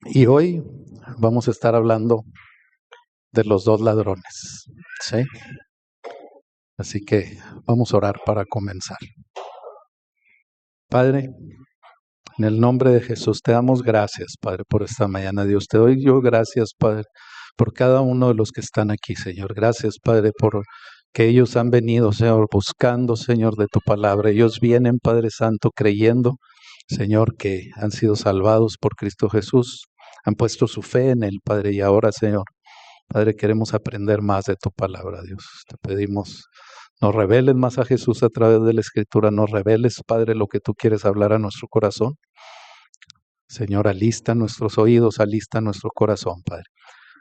Y hoy vamos a estar hablando de los dos ladrones, ¿sí? Así que vamos a orar para comenzar. Padre, en el nombre de Jesús te damos gracias, Padre, por esta mañana. Dios, te doy yo gracias, Padre, por cada uno de los que están aquí, Señor. Gracias, Padre, por que ellos han venido, Señor, buscando, Señor, de tu palabra. Ellos vienen, Padre Santo, creyendo, Señor, que han sido salvados por Cristo Jesús. Han puesto su fe en Él, Padre, y ahora, Señor, Padre, queremos aprender más de tu palabra, Dios. Te pedimos, nos reveles más a Jesús a través de la Escritura, nos reveles, Padre, lo que tú quieres hablar a nuestro corazón. Señor, alista nuestros oídos, alista nuestro corazón, Padre.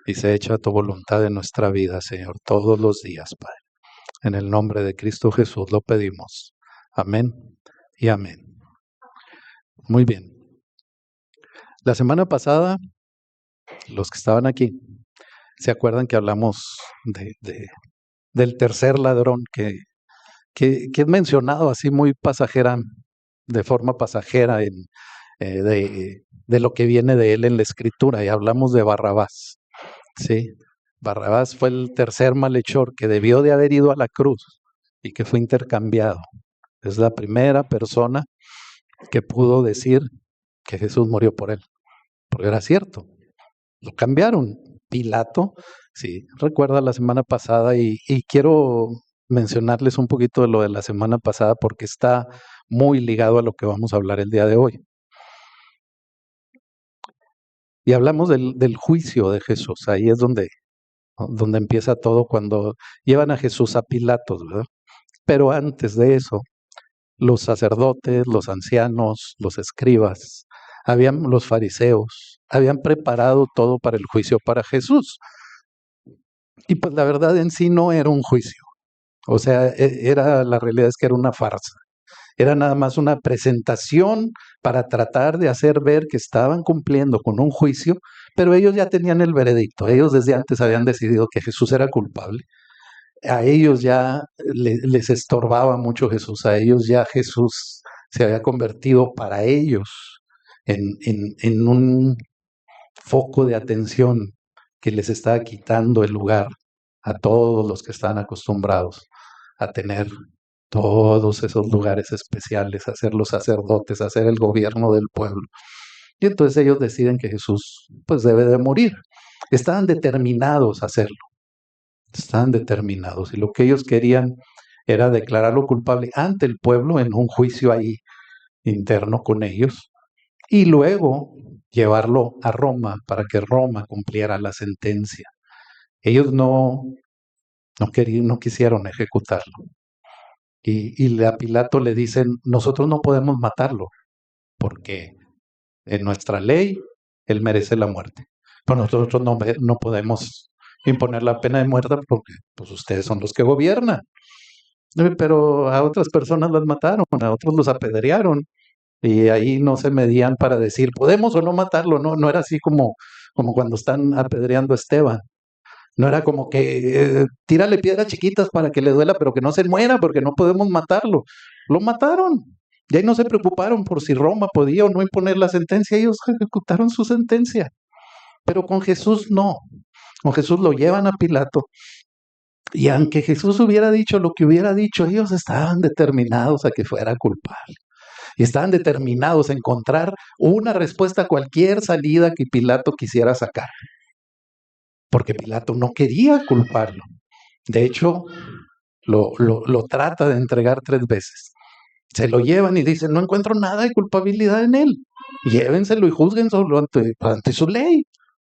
Y se echa tu voluntad en nuestra vida, Señor, todos los días, Padre. En el nombre de Cristo Jesús lo pedimos. Amén y amén. Muy bien. La semana pasada, los que estaban aquí, ¿se acuerdan que hablamos del tercer ladrón que es mencionado así muy pasajera, de forma pasajera de lo que viene de él en la Escritura? Y hablamos de Barrabás, ¿sí? Barrabás fue el tercer malhechor que debió de haber ido a la cruz y que fue intercambiado. Es la primera persona que pudo decir que Jesús murió por él, porque era cierto. Lo cambiaron. Pilato, sí, recuerda la semana pasada y quiero mencionarles un poquito de lo de la semana pasada porque está muy ligado a lo que vamos a hablar el día de hoy. Y hablamos del juicio de Jesús. Ahí es donde empieza todo cuando llevan a Jesús a Pilatos, ¿verdad? Pero antes de eso, los sacerdotes, los ancianos, los escribas, los fariseos, habían preparado todo para el juicio para Jesús. Y pues la verdad en sí no era un juicio. O sea, la realidad es que era una farsa. Era nada más una presentación para tratar de hacer ver que estaban cumpliendo con un juicio, pero ellos ya tenían el veredicto. Ellos desde antes habían decidido que Jesús era culpable. A ellos ya les estorbaba mucho Jesús. A ellos ya Jesús se había convertido para ellos en un foco de atención que les estaba quitando el lugar a todos los que están acostumbrados a tener todos esos lugares especiales, a ser los sacerdotes, a ser el gobierno del pueblo. Y entonces ellos deciden que Jesús pues debe de morir. Estaban determinados a hacerlo, estaban determinados. Y lo que ellos querían era declararlo culpable ante el pueblo en un juicio ahí interno con ellos y luego llevarlo a Roma para que Roma cumpliera la sentencia. Ellos no quisieron ejecutarlo. Y a Pilato le dicen, nosotros no podemos matarlo, porque en nuestra ley él merece la muerte. Pero nosotros no podemos imponer la pena de muerte porque pues ustedes son los que gobiernan. Pero a otras personas las mataron, a otros los apedrearon. Y ahí no se medían para decir, podemos o no matarlo. No era así como cuando están apedreando a Esteban. No era como que tírale piedras chiquitas para que le duela, pero que no se muera porque no podemos matarlo. Lo mataron. Y ahí no se preocuparon por si Roma podía o no imponer la sentencia. Ellos ejecutaron su sentencia. Pero con Jesús no. Con Jesús lo llevan a Pilato. Y aunque Jesús hubiera dicho lo que hubiera dicho, ellos estaban determinados a que fuera culpable. Y estaban determinados a encontrar una respuesta a cualquier salida que Pilato quisiera sacar. Porque Pilato no quería culparlo. De hecho, lo trata de entregar 3 veces. Se lo llevan y dicen, no encuentro nada de culpabilidad en él. Llévenselo y júzguenselo ante su ley.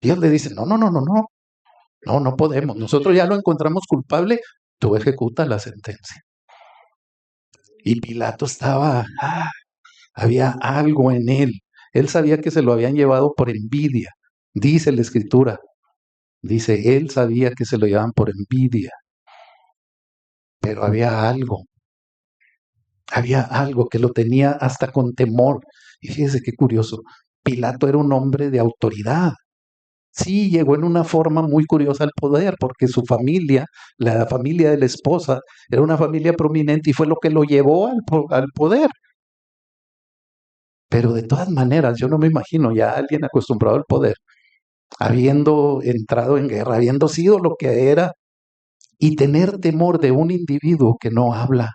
Dios le dice, no podemos. Nosotros ya lo encontramos culpable, tú ejecuta la sentencia. Y Pilato había algo en él. Él sabía que se lo habían llevado por envidia. Dice la Escritura, dice, él sabía que se lo llevaban por envidia. Pero había algo que lo tenía hasta con temor. Y fíjese qué curioso, Pilato era un hombre de autoridad. Sí, llegó en una forma muy curiosa al poder, porque su familia, la familia de la esposa, era una familia prominente y fue lo que lo llevó al poder. Pero de todas maneras, yo no me imagino ya alguien acostumbrado al poder, habiendo entrado en guerra, habiendo sido lo que era, y tener temor de un individuo que no habla,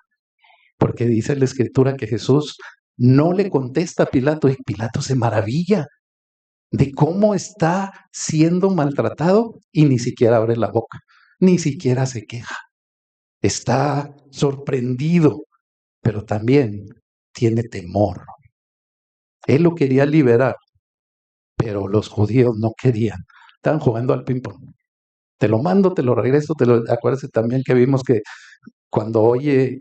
porque dice la Escritura que Jesús no le contesta a Pilato y Pilato se maravilla de cómo está siendo maltratado y ni siquiera abre la boca, ni siquiera se queja. Está sorprendido, pero también tiene temor. Él lo quería liberar, pero los judíos no querían. Estaban jugando al ping-pong. Te lo mando, te lo regreso, acuérdate también que vimos que cuando oye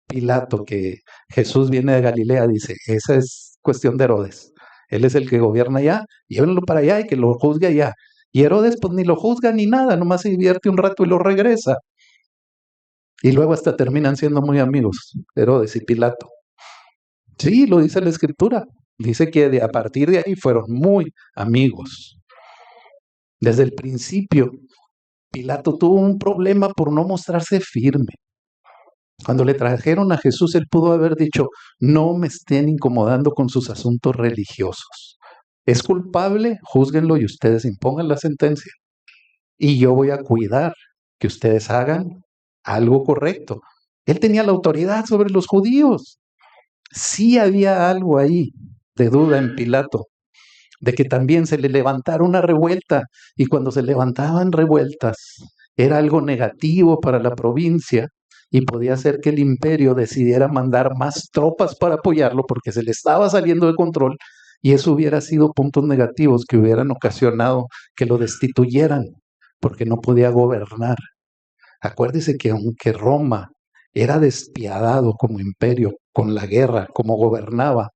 Pilato que Jesús viene de Galilea, dice, esa es cuestión de Herodes. Él es el que gobierna allá, llévenlo para allá y que lo juzgue allá. Y Herodes pues ni lo juzga ni nada, nomás se divierte un rato y lo regresa. Y luego hasta terminan siendo muy amigos, Herodes y Pilato. Sí, lo dice la Escritura. Dice que a partir de ahí fueron muy amigos. Desde el principio, Pilato tuvo un problema por no mostrarse firme. Cuando le trajeron a Jesús, él pudo haber dicho, no me estén incomodando con sus asuntos religiosos. Es culpable, júzguenlo y ustedes impongan la sentencia. Y yo voy a cuidar que ustedes hagan algo correcto. Él tenía la autoridad sobre los judíos. Sí había algo ahí de duda en Pilato, de que también se le levantara una revuelta, y cuando se levantaban revueltas era algo negativo para la provincia y podía ser que el imperio decidiera mandar más tropas para apoyarlo porque se le estaba saliendo de control, y eso hubiera sido puntos negativos que hubieran ocasionado que lo destituyeran porque no podía gobernar. Acuérdese que aunque Roma era despiadado como imperio con la guerra, como gobernaba,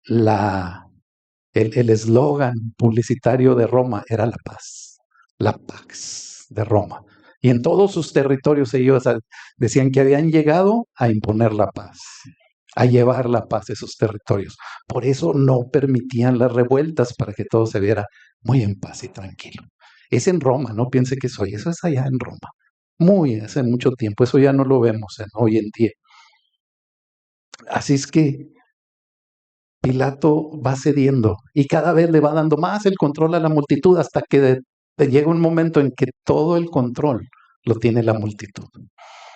el eslogan publicitario de Roma era la Pax de Roma. Y en todos sus territorios ellos decían que habían llegado a imponer la paz, a llevar la paz a esos territorios. Por eso no permitían las revueltas, para que todo se viera muy en paz y tranquilo. Es en Roma, no piense que eso es allá en Roma. Muy hace mucho tiempo, eso ya no lo vemos hoy en día. Así es que Pilato va cediendo y cada vez le va dando más el control a la multitud hasta que llega un momento en que todo el control lo tiene la multitud.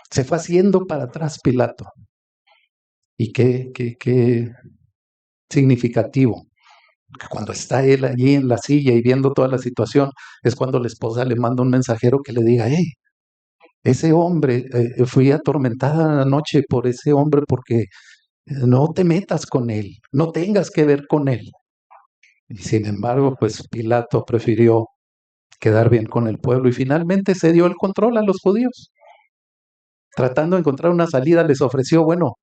Se fue haciendo para atrás Pilato. Y qué significativo. Cuando está él allí en la silla y viendo toda la situación, es cuando la esposa le manda un mensajero que le diga, hey, ese hombre, fui atormentada anoche por ese hombre porque no te metas con él, no tengas que ver con él. Y sin embargo, pues Pilato prefirió quedar bien con el pueblo y finalmente se dio el control a los judíos. Tratando de encontrar una salida, les ofreció, bueno,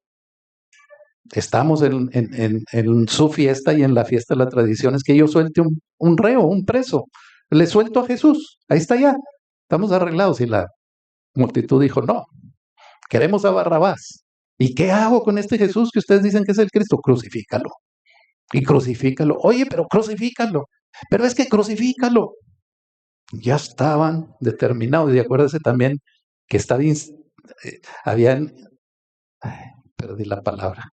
estamos en su fiesta y en la fiesta de la tradición es que yo suelte un reo, un preso. Le suelto a Jesús, ahí está ya, estamos arreglados. Y la multitud dijo, no, queremos a Barrabás. ¿Y qué hago con este Jesús que ustedes dicen que es el Cristo? Crucifícalo. Y crucifícalo. Oye, pero crucifícalo. Pero es que crucifícalo. Ya estaban determinados. Y acuérdense también que habían, perdí la palabra,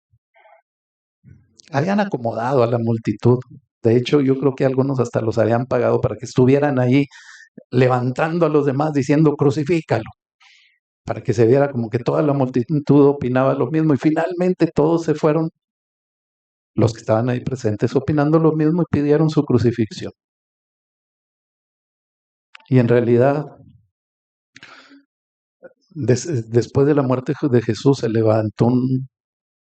habían acomodado a la multitud. De hecho, yo creo que algunos hasta los habían pagado para que estuvieran ahí levantando a los demás diciendo crucifícalo, para que se viera como que toda la multitud opinaba lo mismo y finalmente todos se fueron, los que estaban ahí presentes, opinando lo mismo y pidieron su crucifixión. Y en realidad, después de la muerte de Jesús,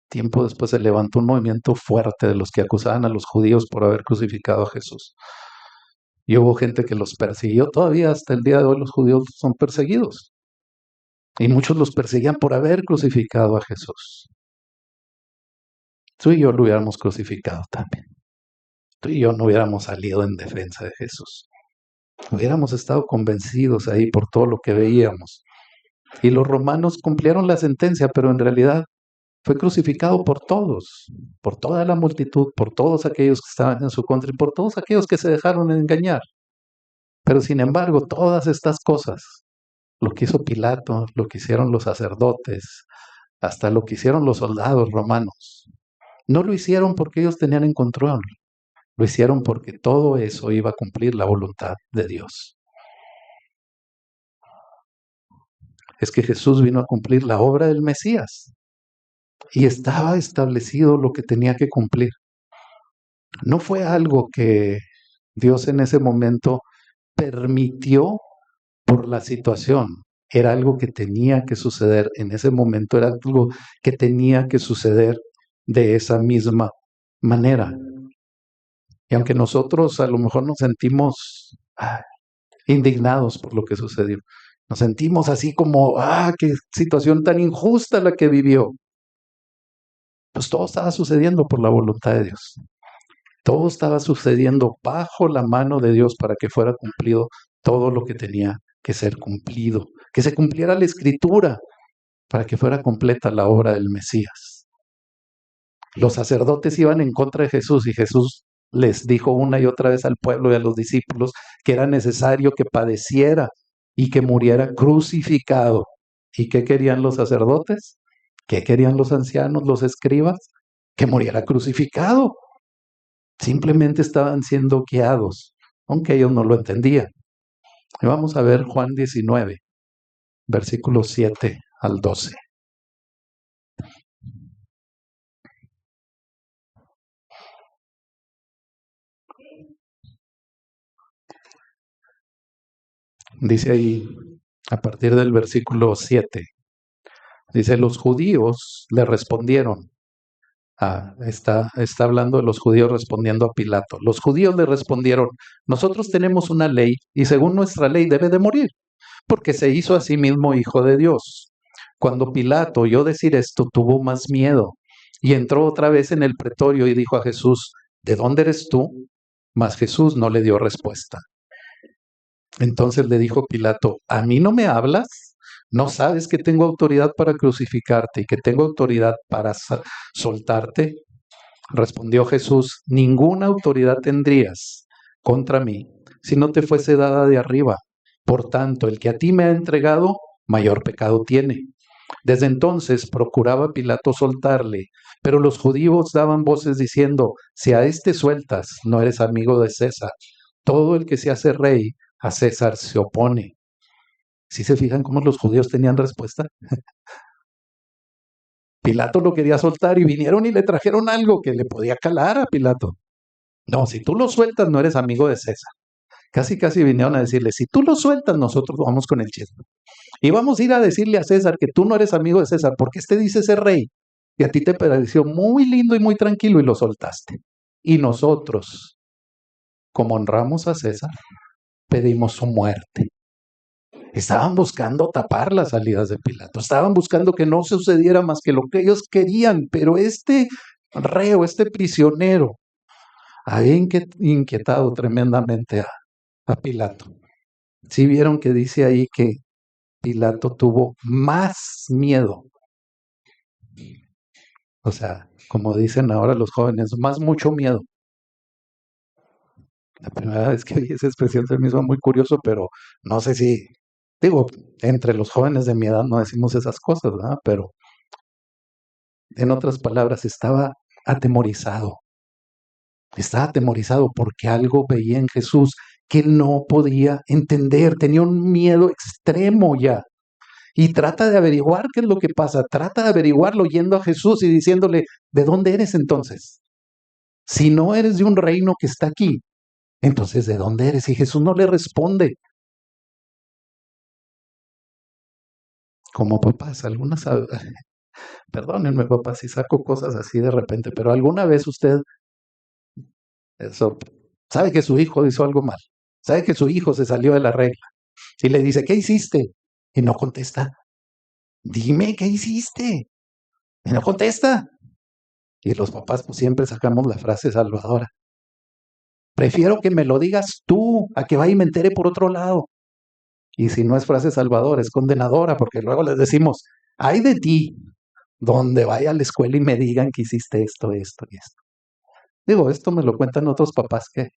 tiempo después se levantó un movimiento fuerte de los que acusaban a los judíos por haber crucificado a Jesús. Y hubo gente que los persiguió. Todavía hasta el día de hoy los judíos son perseguidos. Y muchos los perseguían por haber crucificado a Jesús. Tú y yo lo hubiéramos crucificado también. Tú y yo no hubiéramos salido en defensa de Jesús. Hubiéramos estado convencidos ahí por todo lo que veíamos. Y los romanos cumplieron la sentencia, pero en realidad fue crucificado por todos, por toda la multitud, por todos aquellos que estaban en su contra y por todos aquellos que se dejaron engañar. Pero sin embargo, todas estas cosas, lo que hizo Pilato, lo que hicieron los sacerdotes, hasta lo que hicieron los soldados romanos, No lo hicieron porque ellos tenían en control. Lo hicieron porque todo eso iba a cumplir la voluntad de Dios. Es que Jesús vino a cumplir la obra del Mesías y estaba establecido lo que tenía que cumplir. No fue algo que Dios en ese momento permitió por la situación. Era algo que tenía que suceder en ese momento, era algo que tenía que suceder de esa misma manera. Y aunque nosotros a lo mejor nos sentimos indignados por lo que sucedió, nos sentimos así como, qué situación tan injusta la que vivió. Pues todo estaba sucediendo por la voluntad de Dios. Todo estaba sucediendo bajo la mano de Dios para que fuera cumplido todo lo que tenía que ser cumplido, que se cumpliera la Escritura para que fuera completa la obra del Mesías. Los sacerdotes iban en contra de Jesús y Jesús les dijo una y otra vez al pueblo y a los discípulos que era necesario que padeciera y que muriera crucificado. ¿Y qué querían los sacerdotes? ¿Qué querían los ancianos, los escribas? Que muriera crucificado. Simplemente estaban siendo guiados, aunque ellos no lo entendían. Y vamos a ver Juan 19, versículos 7 al 12. Dice ahí, a partir del versículo 7, dice, los judíos le respondieron. Está hablando de los judíos respondiendo a Pilato. Los judíos le respondieron, nosotros tenemos una ley y según nuestra ley debe de morir, porque se hizo a sí mismo hijo de Dios. Cuando Pilato oyó decir esto, tuvo más miedo y entró otra vez en el pretorio y dijo a Jesús, ¿de dónde eres tú? Mas Jesús no le dio respuesta. Entonces le dijo Pilato, ¿a mí no me hablas? ¿No sabes que tengo autoridad para crucificarte y que tengo autoridad para soltarte? Respondió Jesús, ninguna autoridad tendrías contra mí si no te fuese dada de arriba. Por tanto, el que a ti me ha entregado, mayor pecado tiene. Desde entonces procuraba Pilato soltarle, pero los judíos daban voces diciendo, si a este sueltas, no eres amigo de César. Todo el que se hace rey, a César se opone. ¿Sí se fijan cómo los judíos tenían respuesta? Pilato lo quería soltar y vinieron y le trajeron algo que le podía calar a Pilato. No, si tú lo sueltas, no eres amigo de César. Casi vinieron a decirle, si tú lo sueltas, nosotros vamos con el chisme. Y vamos a ir a decirle a César que tú no eres amigo de César, porque este dice ser rey. Y a ti te pareció muy lindo y muy tranquilo y lo soltaste. Y nosotros, como honramos a César, pedimos su muerte. Estaban buscando tapar las salidas de Pilato. Estaban buscando que no sucediera más que lo que ellos querían. Pero este reo, este prisionero, había inquietado tremendamente a Pilato. Sí vieron que dice ahí que Pilato tuvo más miedo. O sea, como dicen ahora los jóvenes, más mucho miedo. La primera vez que vi esa expresión se me hizo muy curioso, pero no sé si, digo, entre los jóvenes de mi edad no decimos esas cosas, ¿verdad? Pero en otras palabras, estaba atemorizado. Estaba atemorizado porque algo veía en Jesús que él no podía entender. Tenía un miedo extremo ya. Y trata de averiguar qué es lo que pasa. Trata de averiguarlo yendo a Jesús y diciéndole, ¿de dónde eres entonces? Si no eres de un reino que está aquí, entonces ¿de dónde eres? Y Jesús no le responde. Como papás, perdónenme papás si saco cosas así de repente, pero alguna vez usted eso, sabe que su hijo hizo algo mal, sabe que su hijo se salió de la regla y le dice, ¿qué hiciste? Y no contesta. Dime, ¿qué hiciste? Y no contesta. Y los papás pues siempre sacamos la frase salvadora. Prefiero que me lo digas tú a que vaya y me entere por otro lado. Y si no es frase salvadora, es condenadora, porque luego les decimos, ay de ti, donde vaya a la escuela y me digan que hiciste esto, esto y esto. Digo, esto me lo cuentan otros papás que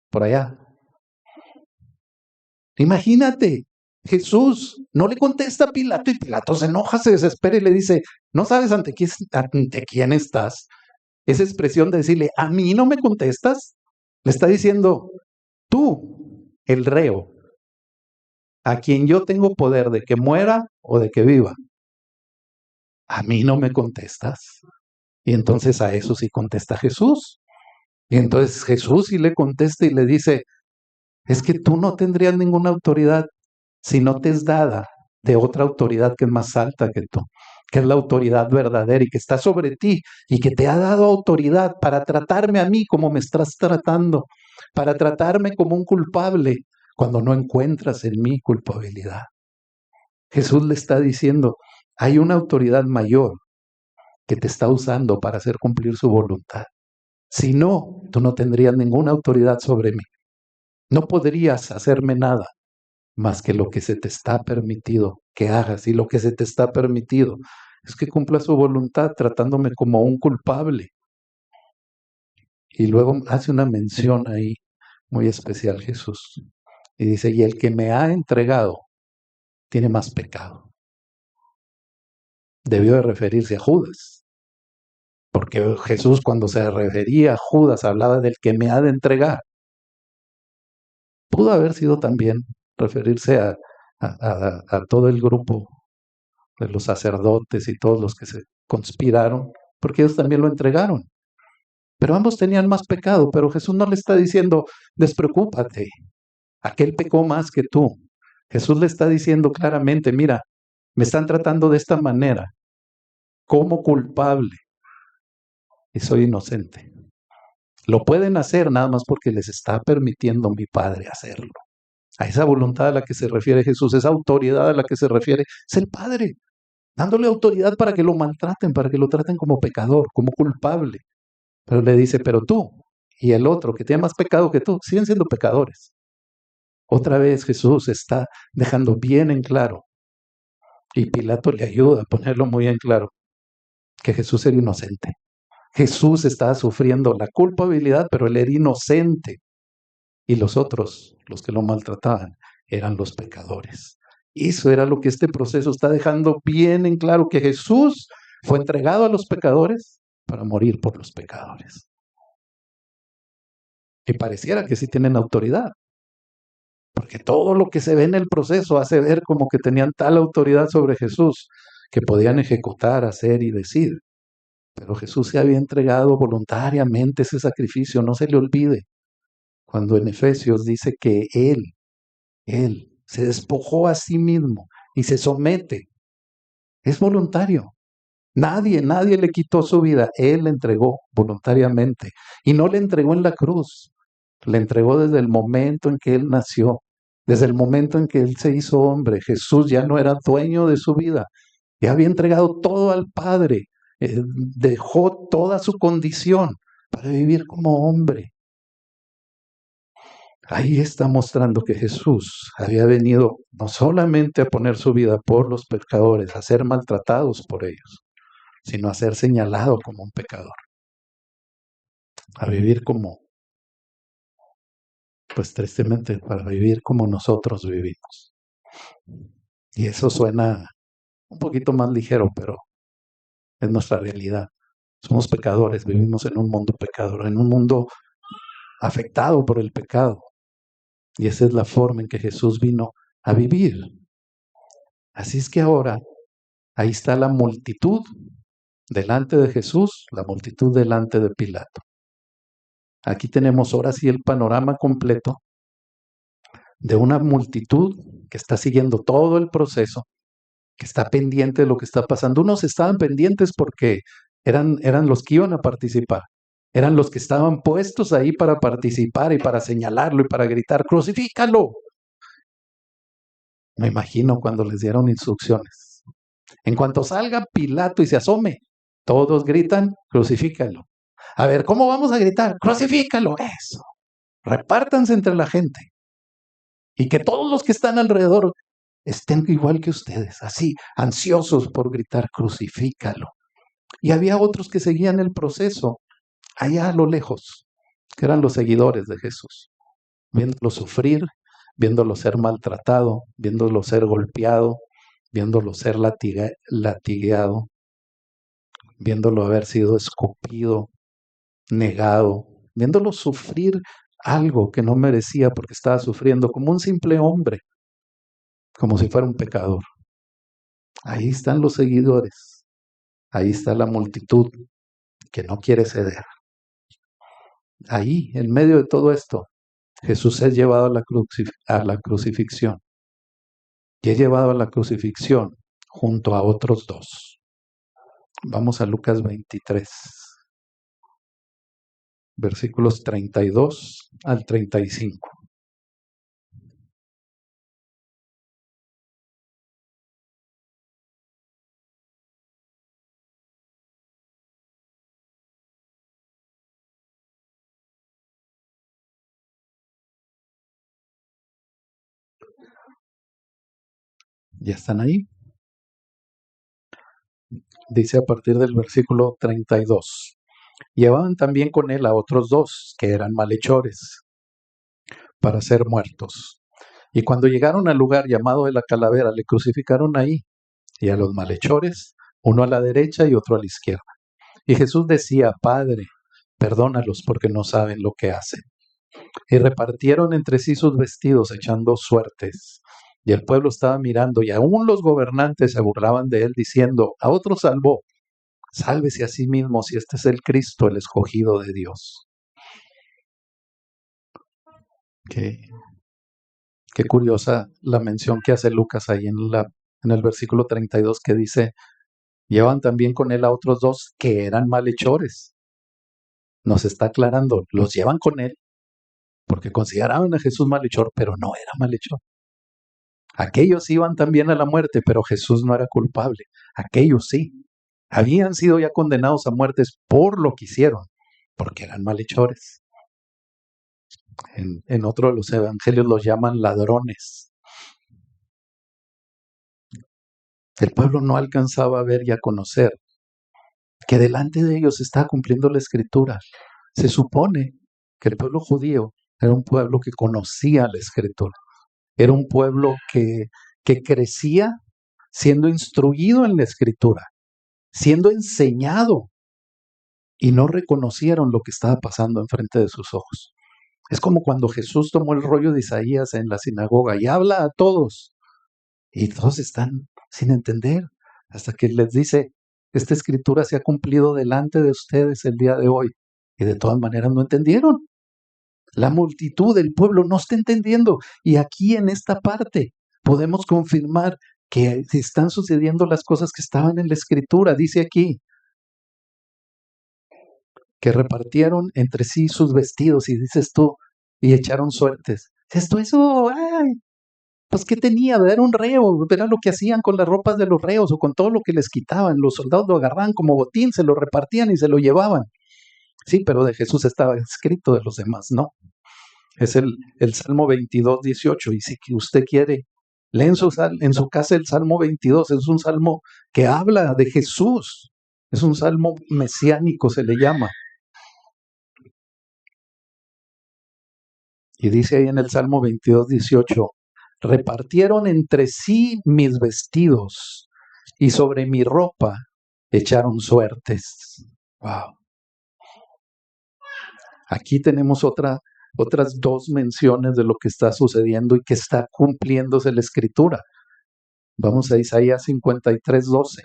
por allá. Imagínate, Jesús no le contesta a Pilato y Pilato se enoja, se desespera y le dice, ¿no sabes ante quién estás? Esa expresión de decirle, ¿a mí no me contestas? Le está diciendo, tú, el reo, a quien yo tengo poder de que muera o de que viva, a mí no me contestas. Y entonces a eso sí contesta Jesús. Y entonces Jesús sí le contesta y le dice, es que tú no tendrías ninguna autoridad si no te es dada de otra autoridad que es más alta que tú, que es la autoridad verdadera y que está sobre ti y que te ha dado autoridad para tratarme a mí como me estás tratando, para tratarme como un culpable cuando no encuentras en mí culpabilidad. Jesús le está diciendo, hay una autoridad mayor que te está usando para hacer cumplir su voluntad. Si no, tú no tendrías ninguna autoridad sobre mí. No podrías hacerme nada más que lo que se te está permitido que hagas. Y lo que se te está permitido es que cumpla su voluntad tratándome como un culpable. Y luego hace una mención ahí muy especial Jesús. Y dice, y el que me ha entregado tiene más pecado. Debió de referirse a Judas. Porque Jesús cuando se refería a Judas hablaba del que me ha de entregar. Pudo haber sido también referirse a todo el grupo de los sacerdotes y todos los que se conspiraron, porque ellos también lo entregaron. Pero ambos tenían más pecado, pero Jesús no le está diciendo, despreocúpate, aquel pecó más que tú. Jesús le está diciendo claramente, mira, me están tratando de esta manera, como culpable, y soy inocente. Lo pueden hacer nada más porque les está permitiendo mi Padre hacerlo. A esa voluntad a la que se refiere Jesús, esa autoridad a la que se refiere, es el Padre, dándole autoridad para que lo maltraten, para que lo traten como pecador, como culpable. Pero le dice, pero tú y el otro que tiene más pecado que tú, siguen siendo pecadores. Otra vez Jesús está dejando bien en claro, y Pilato le ayuda a ponerlo muy en claro, que Jesús era inocente. Jesús estaba sufriendo la culpabilidad, pero él era inocente. Y los otros, los que lo maltrataban, eran los pecadores. Eso era lo que este proceso está dejando bien en claro, que Jesús fue entregado a los pecadores para morir por los pecadores. Y pareciera que sí tienen autoridad, porque todo lo que se ve en el proceso hace ver como que tenían tal autoridad sobre Jesús que podían ejecutar, hacer y decir. Pero Jesús se había entregado voluntariamente ese sacrificio, no se le olvide. Cuando en Efesios dice que Él se despojó a sí mismo y se somete. Es voluntario. Nadie le quitó su vida. Él le entregó voluntariamente. Y no le entregó en la cruz. Le entregó desde el momento en que Él nació. Desde el momento en que Él se hizo hombre. Jesús ya no era dueño de su vida. Ya había entregado todo al Padre. Dejó toda su condición para vivir como hombre. Ahí está mostrando que Jesús había venido no solamente a poner su vida por los pecadores, a ser maltratados por ellos, sino a ser señalado como un pecador, a vivir como, pues tristemente, para vivir como nosotros vivimos. Y eso suena un poquito más ligero, pero es nuestra realidad. Somos pecadores, vivimos en un mundo pecador, en un mundo afectado por el pecado. Y esa es la forma en que Jesús vino a vivir. Así es que ahora ahí está la multitud delante de Jesús, la multitud delante de Pilato. Aquí tenemos ahora sí el panorama completo de una multitud que está siguiendo todo el proceso, que está pendiente de lo que está pasando. Unos estaban pendientes porque eran los que iban a participar, eran los que estaban puestos ahí para participar y para señalarlo y para gritar, ¡crucifícalo! Me imagino cuando les dieron instrucciones. En cuanto salga Pilato y se asome, todos gritan, crucifícalo. A ver, ¿cómo vamos a gritar? Crucifícalo, eso. Repártanse entre la gente. Y que todos los que están alrededor estén igual que ustedes, así, ansiosos por gritar, crucifícalo. Y había otros que seguían el proceso, allá a lo lejos, que eran los seguidores de Jesús, viéndolo sufrir, viéndolo ser maltratado, viéndolo ser golpeado, viéndolo ser latigueado, viéndolo haber sido escupido, negado, viéndolo sufrir algo que no merecía porque estaba sufriendo como un simple hombre, como si fuera un pecador. Ahí están los seguidores, ahí está la multitud que no quiere ceder. Ahí, en medio de todo esto, Jesús es llevado a la crucifixión y es llevado a la crucifixión junto a otros dos. Vamos a Lucas 23, versículos 32 al 35. ¿Ya están ahí? Dice a partir del versículo 32. Llevaban también con él a otros dos, que eran malhechores, para ser muertos. Y cuando llegaron al lugar llamado de la calavera, le crucificaron ahí, y a los malhechores, uno a la derecha y otro a la izquierda. Y Jesús decía, Padre, perdónalos porque no saben lo que hacen. Y repartieron entre sí sus vestidos, echando suertes. Y el pueblo estaba mirando, y aún los gobernantes se burlaban de él, diciendo, a otro salvó, sálvese a sí mismo si este es el Cristo, el escogido de Dios. Qué curiosa la mención que hace Lucas ahí en el versículo 32 que dice, llevan también con él a otros dos que eran malhechores. Nos está aclarando, los llevan con él porque consideraban a Jesús malhechor, pero no era malhechor. Aquellos iban también a la muerte, pero Jesús no era culpable. Aquellos sí. Habían sido ya condenados a muertes por lo que hicieron, porque eran malhechores. En otro de los evangelios los llaman ladrones. El pueblo no alcanzaba a ver y a conocer que delante de ellos se estaba cumpliendo la escritura. Se supone que el pueblo judío era un pueblo que conocía la escritura. Era un pueblo que crecía siendo instruido en la escritura, siendo enseñado, y no reconocieron lo que estaba pasando enfrente de sus ojos. Es como cuando Jesús tomó el rollo de Isaías en la sinagoga y habla a todos, y todos están sin entender, hasta que les dice, esta escritura se ha cumplido delante de ustedes el día de hoy, y de todas maneras no entendieron. La multitud del pueblo no está entendiendo, y aquí en esta parte podemos confirmar que están sucediendo las cosas que estaban en la escritura. Dice aquí que repartieron entre sí sus vestidos, y dices tú, y echaron suertes. Eso, ay, pues ¿qué tenía? Era un reo, era lo que hacían con las ropas de los reos o con todo lo que les quitaban. Los soldados lo agarraban como botín, se lo repartían y se lo llevaban. Sí, pero de Jesús estaba escrito, de los demás no. Es el Salmo 22, 18. Y si usted quiere, lee en su casa el Salmo 22. Es un salmo que habla de Jesús. Es un salmo mesiánico, se le llama. Y dice ahí en el Salmo 22, 18, repartieron entre sí mis vestidos y sobre mi ropa echaron suertes. Wow. Aquí tenemos otras dos menciones de lo que está sucediendo y que está cumpliéndose la escritura. Vamos a Isaías 53, 12.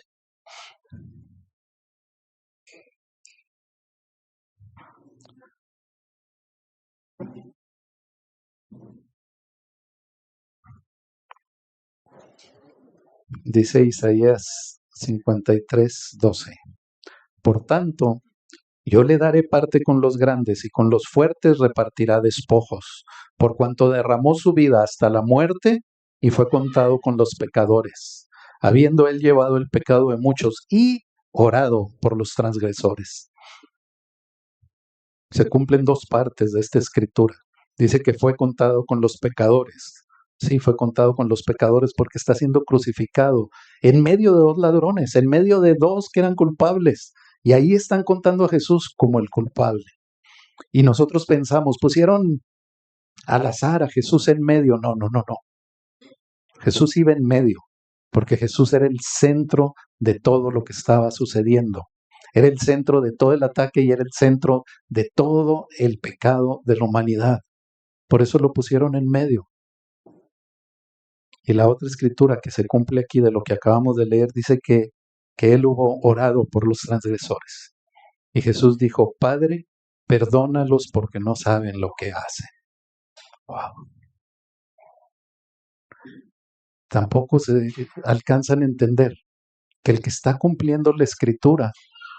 Dice Isaías 53, 12. Por tanto, yo le daré parte con los grandes y con los fuertes repartirá despojos, por cuanto derramó su vida hasta la muerte y fue contado con los pecadores, habiendo él llevado el pecado de muchos y orado por los transgresores. Se cumplen dos partes de esta escritura. Dice que fue contado con los pecadores. Sí, fue contado con los pecadores porque está siendo crucificado en medio de dos ladrones, en medio de dos que eran culpables. Y ahí están contando a Jesús como el culpable. Y nosotros pensamos, pusieron al azar a Jesús en medio. No, no, no, no. Jesús iba en medio, porque Jesús era el centro de todo lo que estaba sucediendo. Era el centro de todo el ataque y era el centro de todo el pecado de la humanidad. Por eso lo pusieron en medio. Y la otra escritura que se cumple aquí de lo que acabamos de leer dice que Él hubo orado por los transgresores. Y Jesús dijo, Padre, perdónalos porque no saben lo que hacen. Wow. Tampoco se alcanzan a entender que el que está cumpliendo la escritura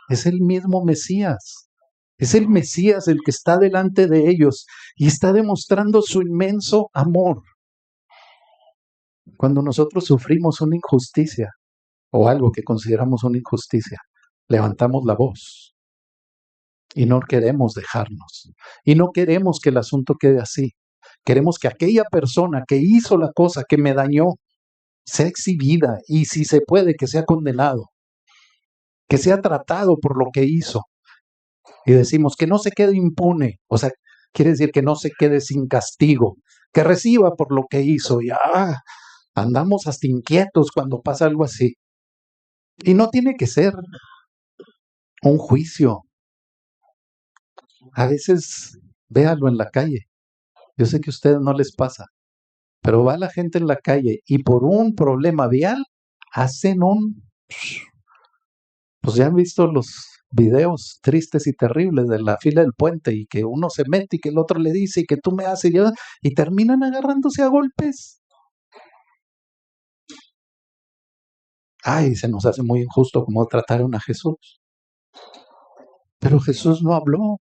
es el mismo Mesías. Es el Mesías el que está delante de ellos y está demostrando su inmenso amor. Cuando nosotros sufrimos una injusticia o algo que consideramos una injusticia, levantamos la voz y no queremos dejarnos. Y no queremos que el asunto quede así. Queremos que aquella persona que hizo la cosa que me dañó sea exhibida y si se puede que sea condenado, que sea tratado por lo que hizo. Y decimos que no se quede impune, o sea, quiere decir que no se quede sin castigo, que reciba por lo que hizo. Y andamos hasta inquietos cuando pasa algo así. Y no tiene que ser un juicio. A veces, véalo en la calle. Yo sé que a ustedes no les pasa, pero va la gente en la calle y por un problema vial hacen pues ya han visto los videos tristes y terribles de la fila del puente y que uno se mete y que el otro le dice y que tú me haces y terminan agarrándose a golpes. Ay, se nos hace muy injusto como trataron a Jesús. Pero Jesús no habló.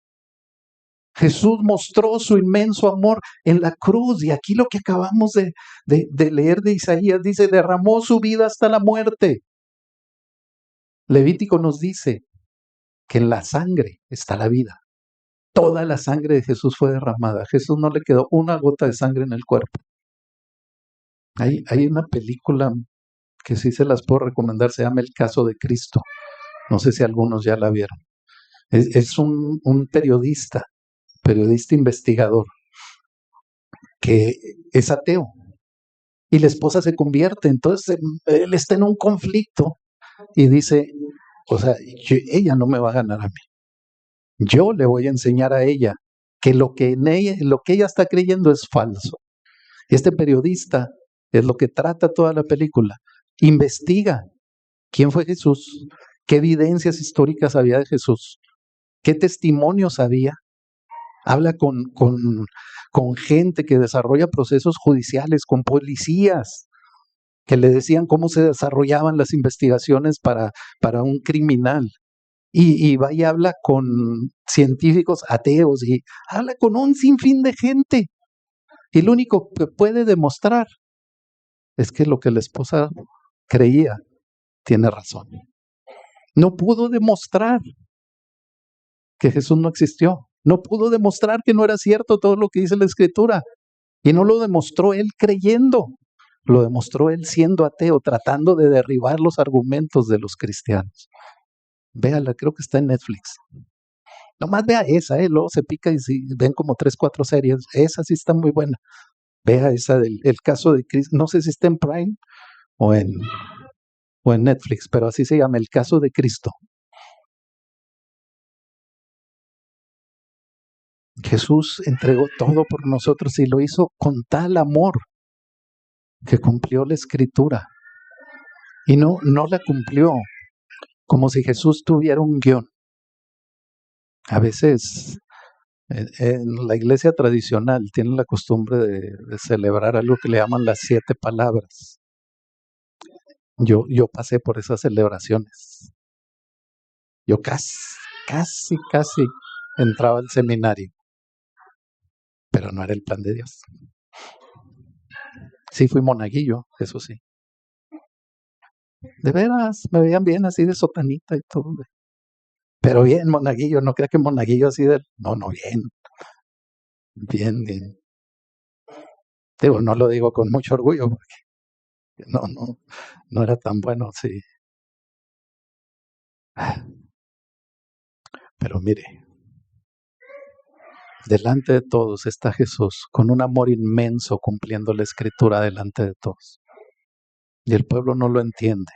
Jesús mostró su inmenso amor en la cruz y aquí lo que acabamos de leer de Isaías dice, derramó su vida hasta la muerte. Levítico nos dice que en la sangre está la vida. Toda la sangre de Jesús fue derramada. A Jesús no le quedó una gota de sangre en el cuerpo. Hay una película que sí se las puedo recomendar, se llama El caso de Cristo. No sé si algunos ya la vieron. Es un periodista investigador, que es ateo. Y la esposa se convierte. Entonces él está en un conflicto y dice, o sea, ella no me va a ganar a mí. Yo le voy a enseñar a ella que lo que ella está creyendo es falso. Y este periodista es lo que trata toda la película. Investiga quién fue Jesús, qué evidencias históricas había de Jesús, qué testimonios había. Habla con gente que desarrolla procesos judiciales, con policías que le decían cómo se desarrollaban las investigaciones para un criminal. Y va y habla con científicos ateos y habla con un sinfín de gente. Y lo único que puede demostrar es que lo que la esposa creía tiene razón. No pudo demostrar que Jesús no existió. No pudo demostrar que no era cierto todo lo que dice la Escritura. Y no lo demostró él creyendo. Lo demostró él siendo ateo, tratando de derribar los argumentos de los cristianos. Véala, creo que está en Netflix. Nomás vea esa, luego se pica y si ven como 3, 4 series. Esa sí está muy buena. Vea esa del el caso de Cristo. No sé si está en Prime o en Netflix, pero así se llama, El caso de Cristo. Jesús entregó todo por nosotros y lo hizo con tal amor que cumplió la Escritura. Y no la cumplió como si Jesús tuviera un guión. A veces en la iglesia tradicional tienen la costumbre de celebrar algo que le llaman las 7 palabras. Yo pasé por esas celebraciones. Yo casi entraba al seminario, pero no era el plan de Dios. Sí fui monaguillo, eso sí. De veras, me veían bien así de sotanita y todo. Pero bien, monaguillo, no crea que monaguillo así de... No, bien. Bien. Digo, no lo digo con mucho orgullo, porque no era tan bueno, sí. Pero mire, delante de todos está Jesús, con un amor inmenso, cumpliendo la Escritura delante de todos. Y el pueblo no lo entiende.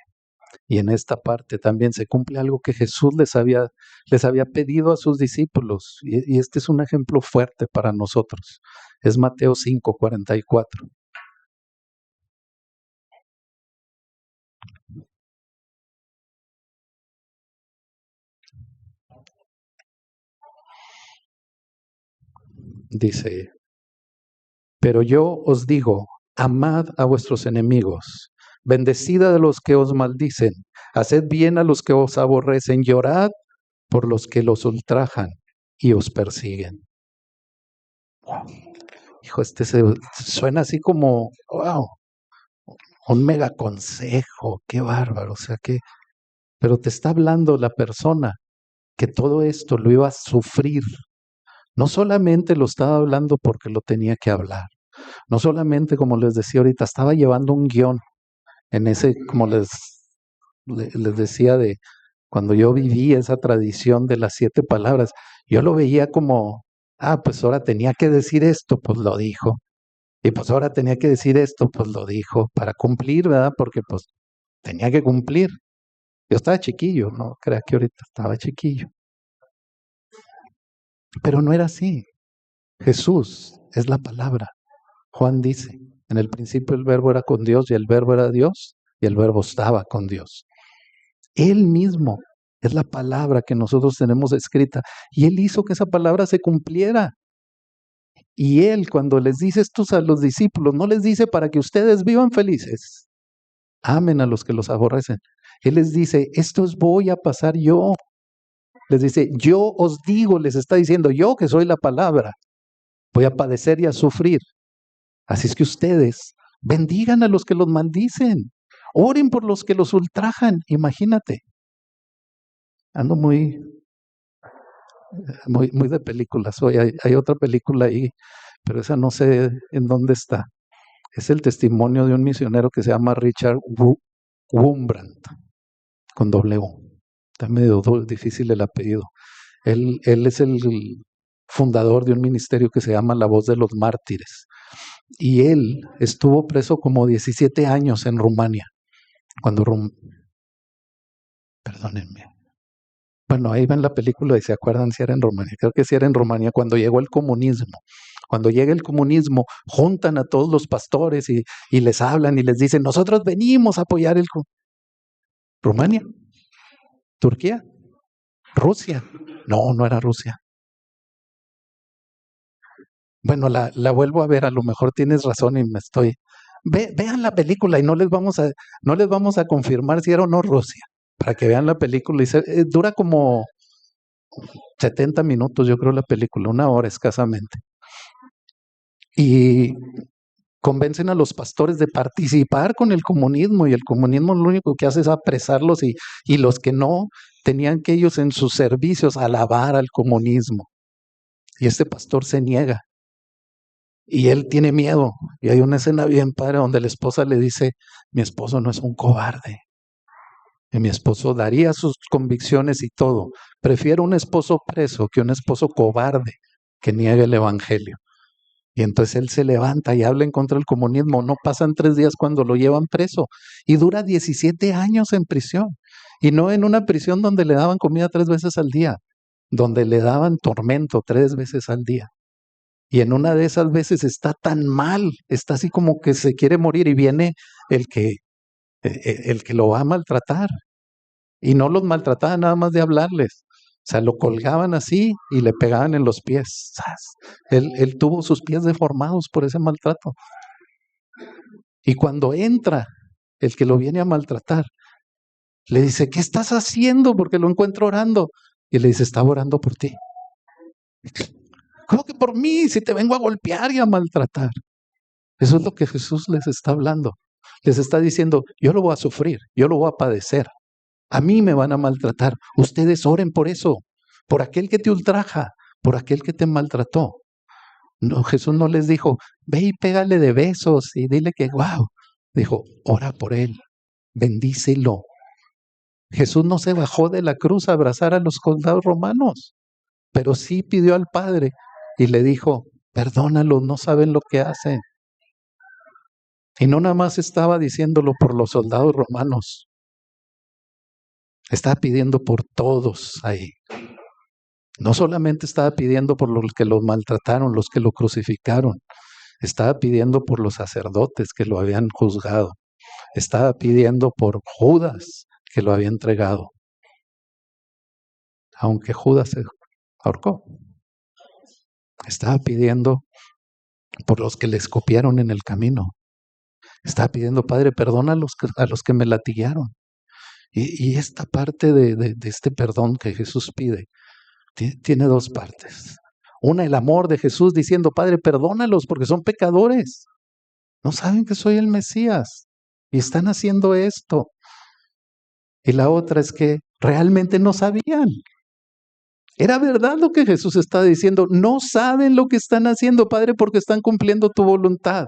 Y en esta parte también se cumple algo que Jesús les había pedido a sus discípulos. Y este es un ejemplo fuerte para nosotros. Es Mateo 5:44. Dice, pero yo os digo, amad a vuestros enemigos, bendecid a los que os maldicen, haced bien a los que os aborrecen, llorad por los que los ultrajan y os persiguen. Wow. Hijo, suena así como, wow, un mega consejo, qué bárbaro, o sea que, pero te está hablando la persona que todo esto lo iba a sufrir. No solamente lo estaba hablando porque lo tenía que hablar, no solamente, como les decía ahorita, estaba llevando un guión en ese, como les decía, de cuando yo viví esa tradición de las 7 palabras, yo lo veía como, pues ahora tenía que decir esto, pues lo dijo. Y pues ahora tenía que decir esto, pues lo dijo, para cumplir, ¿verdad? Porque pues tenía que cumplir. Yo estaba chiquillo, no crea que ahorita estaba chiquillo. Pero no era así. Jesús es la palabra. Juan dice, en el principio el verbo era con Dios y el verbo era Dios y el verbo estaba con Dios. Él mismo es la palabra que nosotros tenemos escrita y Él hizo que esa palabra se cumpliera. Y Él cuando les dice esto a los discípulos, no les dice para que ustedes vivan felices, amen a los que los aborrecen. Él les dice, esto os voy a pasar yo. Les dice, yo os digo, les está diciendo, yo que soy la palabra, voy a padecer y a sufrir. Así es que ustedes bendigan a los que los maldicen, oren por los que los ultrajan. Imagínate, ando muy de películas. Hoy hay otra película ahí, pero esa no sé en dónde está. Es el testimonio de un misionero que se llama Richard Wurmbrand, con W. Está medio difícil el apellido. Él es el fundador de un ministerio que se llama La Voz de los Mártires. Y él estuvo preso como 17 años en Rumania. Perdónenme. Bueno, ahí ven la película y se acuerdan si era en Rumania. Creo que sí era en Rumania cuando llegó el comunismo. Cuando llega el comunismo, juntan a todos los pastores y les hablan y les dicen, nosotros venimos a apoyar el... ¿Rumania? ¿Turquía? ¿Rusia? No, no era Rusia. Bueno, la vuelvo a ver, a lo mejor tienes razón y me estoy... Vean la película y no les vamos a confirmar si era o no Rusia, para que vean la película. Y dura como 70 minutos, yo creo, la película, 1 hora escasamente. Y convencen a los pastores de participar con el comunismo, y el comunismo lo único que hace es apresarlos y los que no, tenían que ellos en sus servicios alabar al comunismo. Y este pastor se niega. Y él tiene miedo. Y hay una escena bien padre donde la esposa le dice, mi esposo no es un cobarde. Y mi esposo daría sus convicciones y todo. Prefiero un esposo preso que un esposo cobarde que niegue el evangelio. Y entonces él se levanta y habla en contra del comunismo. No pasan 3 días cuando lo llevan preso. Y dura 17 años en prisión. Y no en una prisión donde le daban comida 3 veces al día, donde le daban tormento 3 veces al día. Y en una de esas veces está tan mal, está así como que se quiere morir y viene el que lo va a maltratar. Y no los maltrataban nada más de hablarles. O sea, lo colgaban así y le pegaban en los pies. Él tuvo sus pies deformados por ese maltrato. Y cuando entra el que lo viene a maltratar, le dice, ¿qué estás haciendo? Porque lo encuentro orando. Y le dice, estaba orando por ti. ¿Cómo que por mí? Si te vengo a golpear y a maltratar. Eso es lo que Jesús les está hablando. Les está diciendo, yo lo voy a sufrir, yo lo voy a padecer. A mí me van a maltratar. Ustedes oren por eso, por aquel que te ultraja, por aquel que te maltrató. No, Jesús no les dijo, ve y pégale de besos y dile que wow. Dijo, ora por él, bendícelo. Jesús no se bajó de la cruz a abrazar a los soldados romanos, pero sí pidió al Padre y le dijo, perdónalos, no saben lo que hacen. Y no nada más estaba diciéndolo por los soldados romanos, Estaba pidiendo por todos ahí. No solamente estaba pidiendo por los que lo maltrataron, los que lo crucificaron. Estaba pidiendo por los sacerdotes que lo habían juzgado. Estaba pidiendo por Judas que lo había entregado. Aunque Judas se ahorcó. Estaba pidiendo por los que le escupieron en el camino. Estaba pidiendo, Padre, perdona a los que me latiguearon. Y esta parte de este perdón que Jesús pide tiene dos partes. Una, el amor de Jesús diciendo, Padre, perdónalos porque son pecadores. No saben que soy el Mesías y están haciendo esto. Y la otra es que realmente no sabían. Era verdad lo que Jesús está diciendo. No saben lo que están haciendo, Padre, porque están cumpliendo tu voluntad.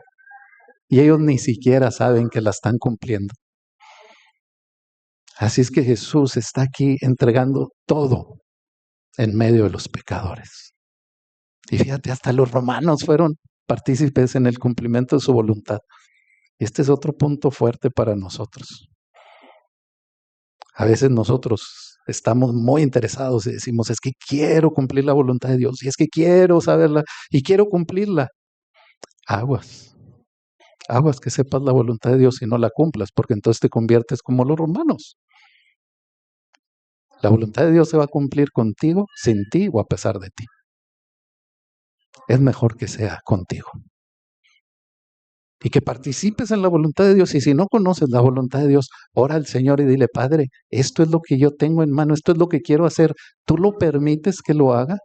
Y ellos ni siquiera saben que la están cumpliendo. Así es que Jesús está aquí entregando todo en medio de los pecadores. Y fíjate, hasta los romanos fueron partícipes en el cumplimiento de su voluntad. Y este es otro punto fuerte para nosotros. A veces nosotros estamos muy interesados y decimos, es que quiero cumplir la voluntad de Dios, y es que quiero saberla, y quiero cumplirla. Aguas que sepas la voluntad de Dios y no la cumplas, porque entonces te conviertes como los romanos. La voluntad de Dios se va a cumplir contigo, sin ti o a pesar de ti. Es mejor que sea contigo. Y que participes en la voluntad de Dios. Y si no conoces la voluntad de Dios, ora al Señor y dile, Padre, esto es lo que yo tengo en mano, esto es lo que quiero hacer. ¿Tú lo permites que lo haga?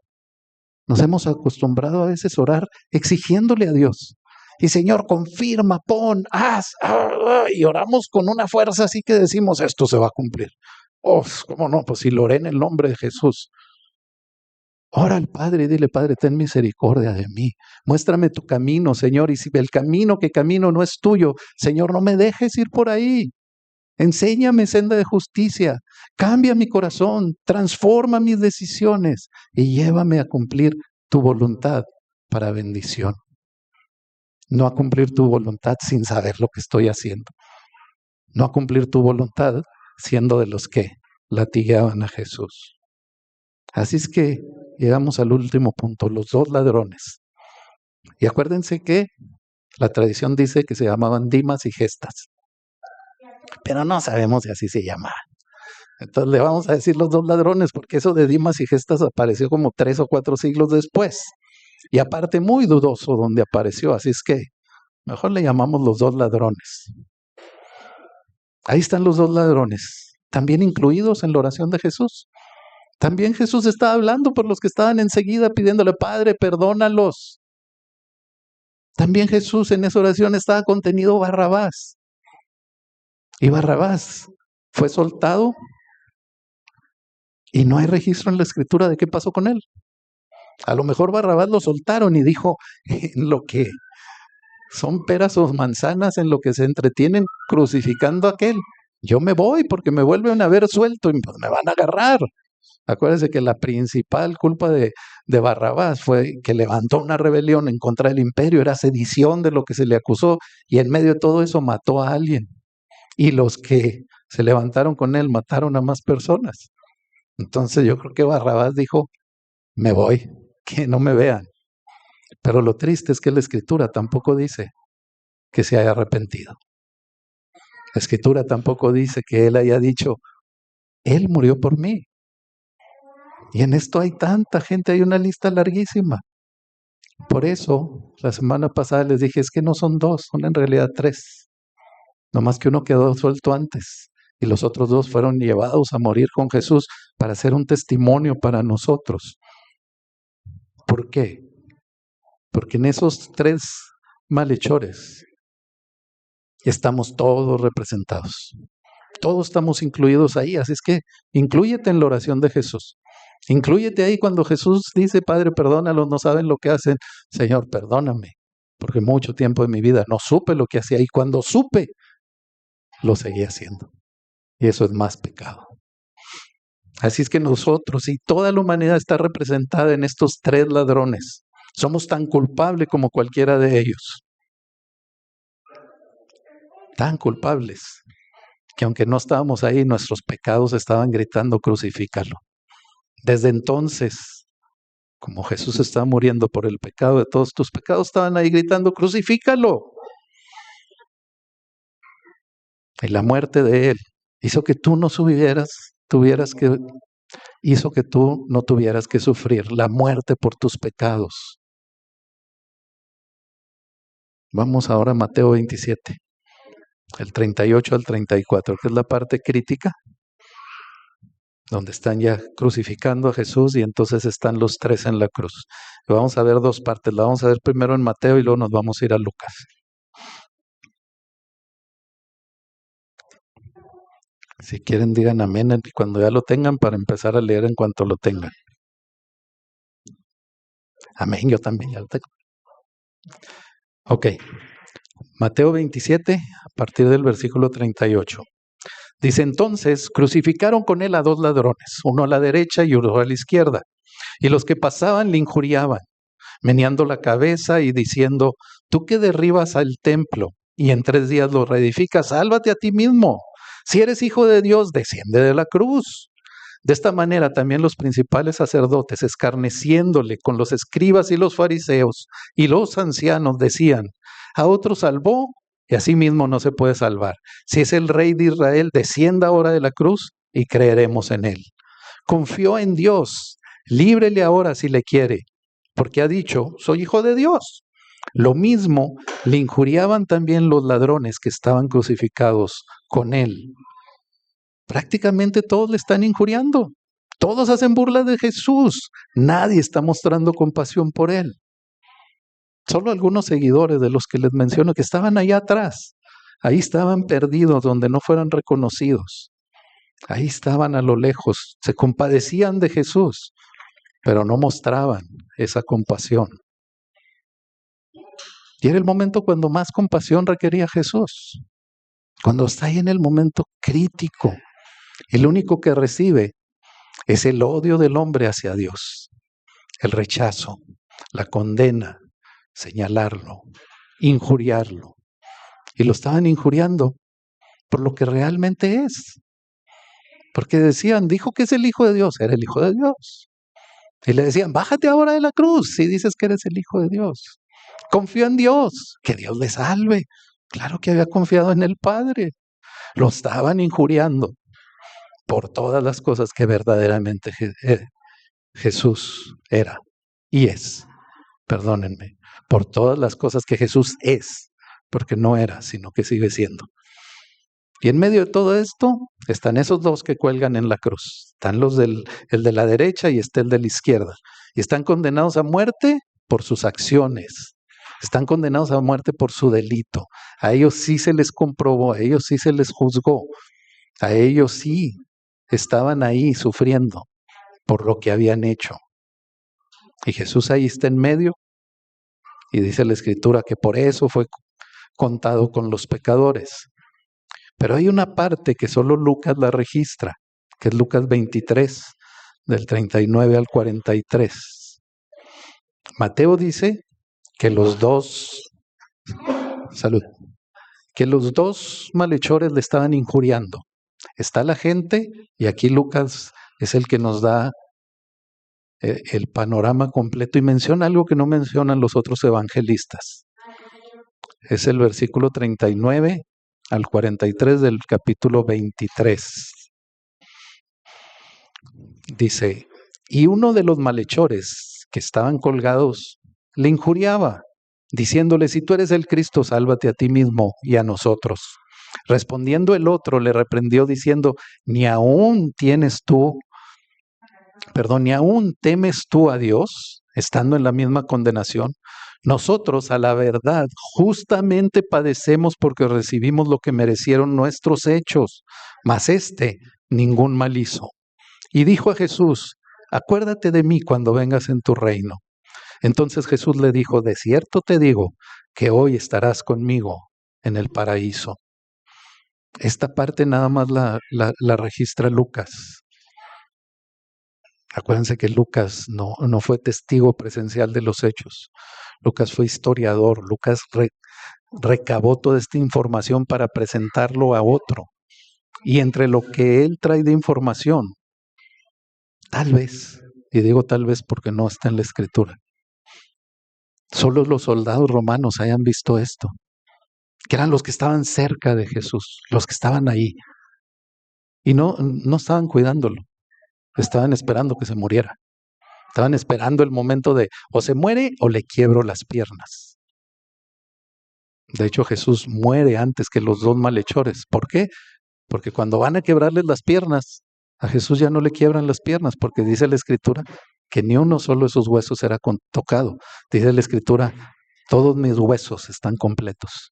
Nos hemos acostumbrado a veces a orar exigiéndole a Dios. Y Señor, confirma, pon, haz, y oramos con una fuerza así que decimos, esto se va a cumplir. Oh, ¿cómo no? Pues si lo oré en el nombre de Jesús. Ora al Padre y dile, Padre, ten misericordia de mí. Muéstrame tu camino, Señor. Y si el camino que camino no es tuyo, Señor, no me dejes ir por ahí. Enséñame senda de justicia. Cambia mi corazón. Transforma mis decisiones y llévame a cumplir tu voluntad para bendición. No a cumplir tu voluntad sin saber lo que estoy haciendo. No a cumplir tu voluntad siendo de los que latigueaban a Jesús. Así es que llegamos al último punto, los dos ladrones. Y acuérdense que la tradición dice que se llamaban Dimas y Gestas, pero no sabemos si así se llamaban. Entonces le vamos a decir los dos ladrones, porque eso de Dimas y Gestas apareció como 3 o 4 siglos después. Y aparte muy dudoso donde apareció, así es que mejor le llamamos los dos ladrones. Ahí están los dos ladrones, también incluidos en la oración de Jesús. También Jesús estaba hablando por los que estaban enseguida pidiéndole, Padre, perdónalos. También Jesús en esa oración estaba contenido Barrabás. Y Barrabás fue soltado y no hay registro en la escritura de qué pasó con él. A lo mejor Barrabás lo soltaron y dijo, en lo que son peras o manzanas, en lo que se entretienen crucificando a aquel, yo me voy porque me vuelven a ver suelto y me van a agarrar. Acuérdense que la principal culpa de Barrabás fue que levantó una rebelión en contra del imperio, era sedición de lo que se le acusó, y en medio de todo eso mató a alguien. Y los que se levantaron con él mataron a más personas. Entonces yo creo que Barrabás dijo, me voy, que no me vean. Pero lo triste es que la Escritura tampoco dice que se haya arrepentido. La Escritura tampoco dice que él haya dicho, él murió por mí. Y en esto hay tanta gente, hay una lista larguísima. Por eso, la semana pasada les dije, es que no son 2, son en realidad 3. No más que uno quedó suelto antes y los otros 2 fueron llevados a morir con Jesús para ser un testimonio para nosotros. ¿Por qué? Porque en esos 3 malhechores estamos todos representados. Todos estamos incluidos ahí, así es que inclúyete en la oración de Jesús. Inclúyete ahí cuando Jesús dice, Padre, perdónalos, no saben lo que hacen. Señor, perdóname, porque mucho tiempo de mi vida no supe lo que hacía y cuando supe, lo seguí haciendo. Y eso es más pecado. Así es que nosotros y toda la humanidad está representada en estos 3 ladrones. Somos tan culpables como cualquiera de ellos. Tan culpables que aunque no estábamos ahí, nuestros pecados estaban gritando, crucifícalo. Desde entonces, como Jesús estaba muriendo por el pecado de todos tus pecados, estaban ahí gritando, crucifícalo. Y la muerte de Él hizo que tú no hizo que tú no tuvieras que sufrir la muerte por tus pecados. Vamos ahora a Mateo 27, el 38 al 34, que es la parte crítica, donde están ya crucificando a Jesús y entonces están los tres en la cruz. Y vamos a ver dos partes, la vamos a ver primero en Mateo y luego nos vamos a ir a Lucas. Si quieren digan amén cuando ya lo tengan para empezar a leer en cuanto lo tengan. Amén, yo también ya lo tengo. Ok, Mateo 27, a partir del versículo 38. Dice, entonces crucificaron con él a dos ladrones, uno a la derecha y uno a la izquierda. Y los que pasaban le injuriaban, meneando la cabeza y diciendo, tú que derribas al templo y en 3 días lo reedificas, sálvate a ti mismo. Si eres hijo de Dios, desciende de la cruz. De esta manera también los principales sacerdotes, escarneciéndole con los escribas y los fariseos y los ancianos, decían, a otro salvó y a sí mismo no se puede salvar. Si es el rey de Israel, descienda ahora de la cruz y creeremos en él. Confió en Dios, líbrele ahora si le quiere, porque ha dicho, soy hijo de Dios. Lo mismo le injuriaban también los ladrones que estaban crucificados con él. Prácticamente todos le están injuriando. Todos hacen burla de Jesús. Nadie está mostrando compasión por él. Solo algunos seguidores de los que les menciono que estaban allá atrás. Ahí estaban perdidos donde no fueran reconocidos. Ahí estaban a lo lejos. Se compadecían de Jesús, pero no mostraban esa compasión. Y era el momento cuando más compasión requería Jesús. Cuando está ahí en el momento crítico. El único que recibe es el odio del hombre hacia Dios, el rechazo, la condena, señalarlo, injuriarlo. Y lo estaban injuriando por lo que realmente es. Porque decían, dijo que es el Hijo de Dios, era el Hijo de Dios. Y le decían, bájate ahora de la cruz si dices que eres el Hijo de Dios. Confía en Dios, que Dios le salve. Claro que había confiado en el Padre. Lo estaban injuriando por todas las cosas que verdaderamente Jesús era y es. Perdónenme, por todas las cosas que Jesús es, porque no era, sino que sigue siendo. Y en medio de todo esto están esos dos que cuelgan en la cruz. Están el de la derecha y está el de la izquierda. Y están condenados a muerte por sus acciones. Están condenados a muerte por su delito. A ellos sí se les comprobó, a ellos sí se les juzgó. A ellos sí estaban ahí sufriendo por lo que habían hecho. Y Jesús ahí está en medio y dice la Escritura que por eso fue contado con los pecadores. Pero hay una parte que solo Lucas la registra, que es Lucas 23, del 39 al 43. Mateo dice que que los dos malhechores le estaban injuriando. Está la gente y aquí Lucas es el que nos da el panorama completo y menciona algo que no mencionan los otros evangelistas. Es el versículo 39 al 43 del capítulo 23. Dice, y uno de los malhechores que estaban colgados le injuriaba, diciéndole, si tú eres el Cristo, sálvate a ti mismo y a nosotros. Respondiendo el otro, le reprendió diciendo, ni aún temes tú a Dios, estando en la misma condenación. Nosotros, a la verdad, justamente padecemos porque recibimos lo que merecieron nuestros hechos, mas ningún mal hizo. Y dijo a Jesús, acuérdate de mí cuando vengas en tu reino. Entonces Jesús le dijo, de cierto te digo, que hoy estarás conmigo en el paraíso. Esta parte nada más la registra Lucas. Acuérdense que Lucas no fue testigo presencial de los hechos. Lucas fue historiador. Lucas recabó toda esta información para presentarlo a otro. Y entre lo que él trae de información, tal vez, y digo tal vez porque no está en la escritura, solo los soldados romanos hayan visto esto, que eran los que estaban cerca de Jesús, los que estaban ahí, y no estaban cuidándolo, estaban esperando que se muriera, estaban esperando el momento de o se muere o le quiebro las piernas. De hecho, Jesús muere antes que los dos malhechores. ¿Por qué? Porque cuando van a quebrarles las piernas, a Jesús ya no le quiebran las piernas, porque dice la Escritura que ni uno solo de esos huesos será tocado. Dice la Escritura, todos mis huesos están completos.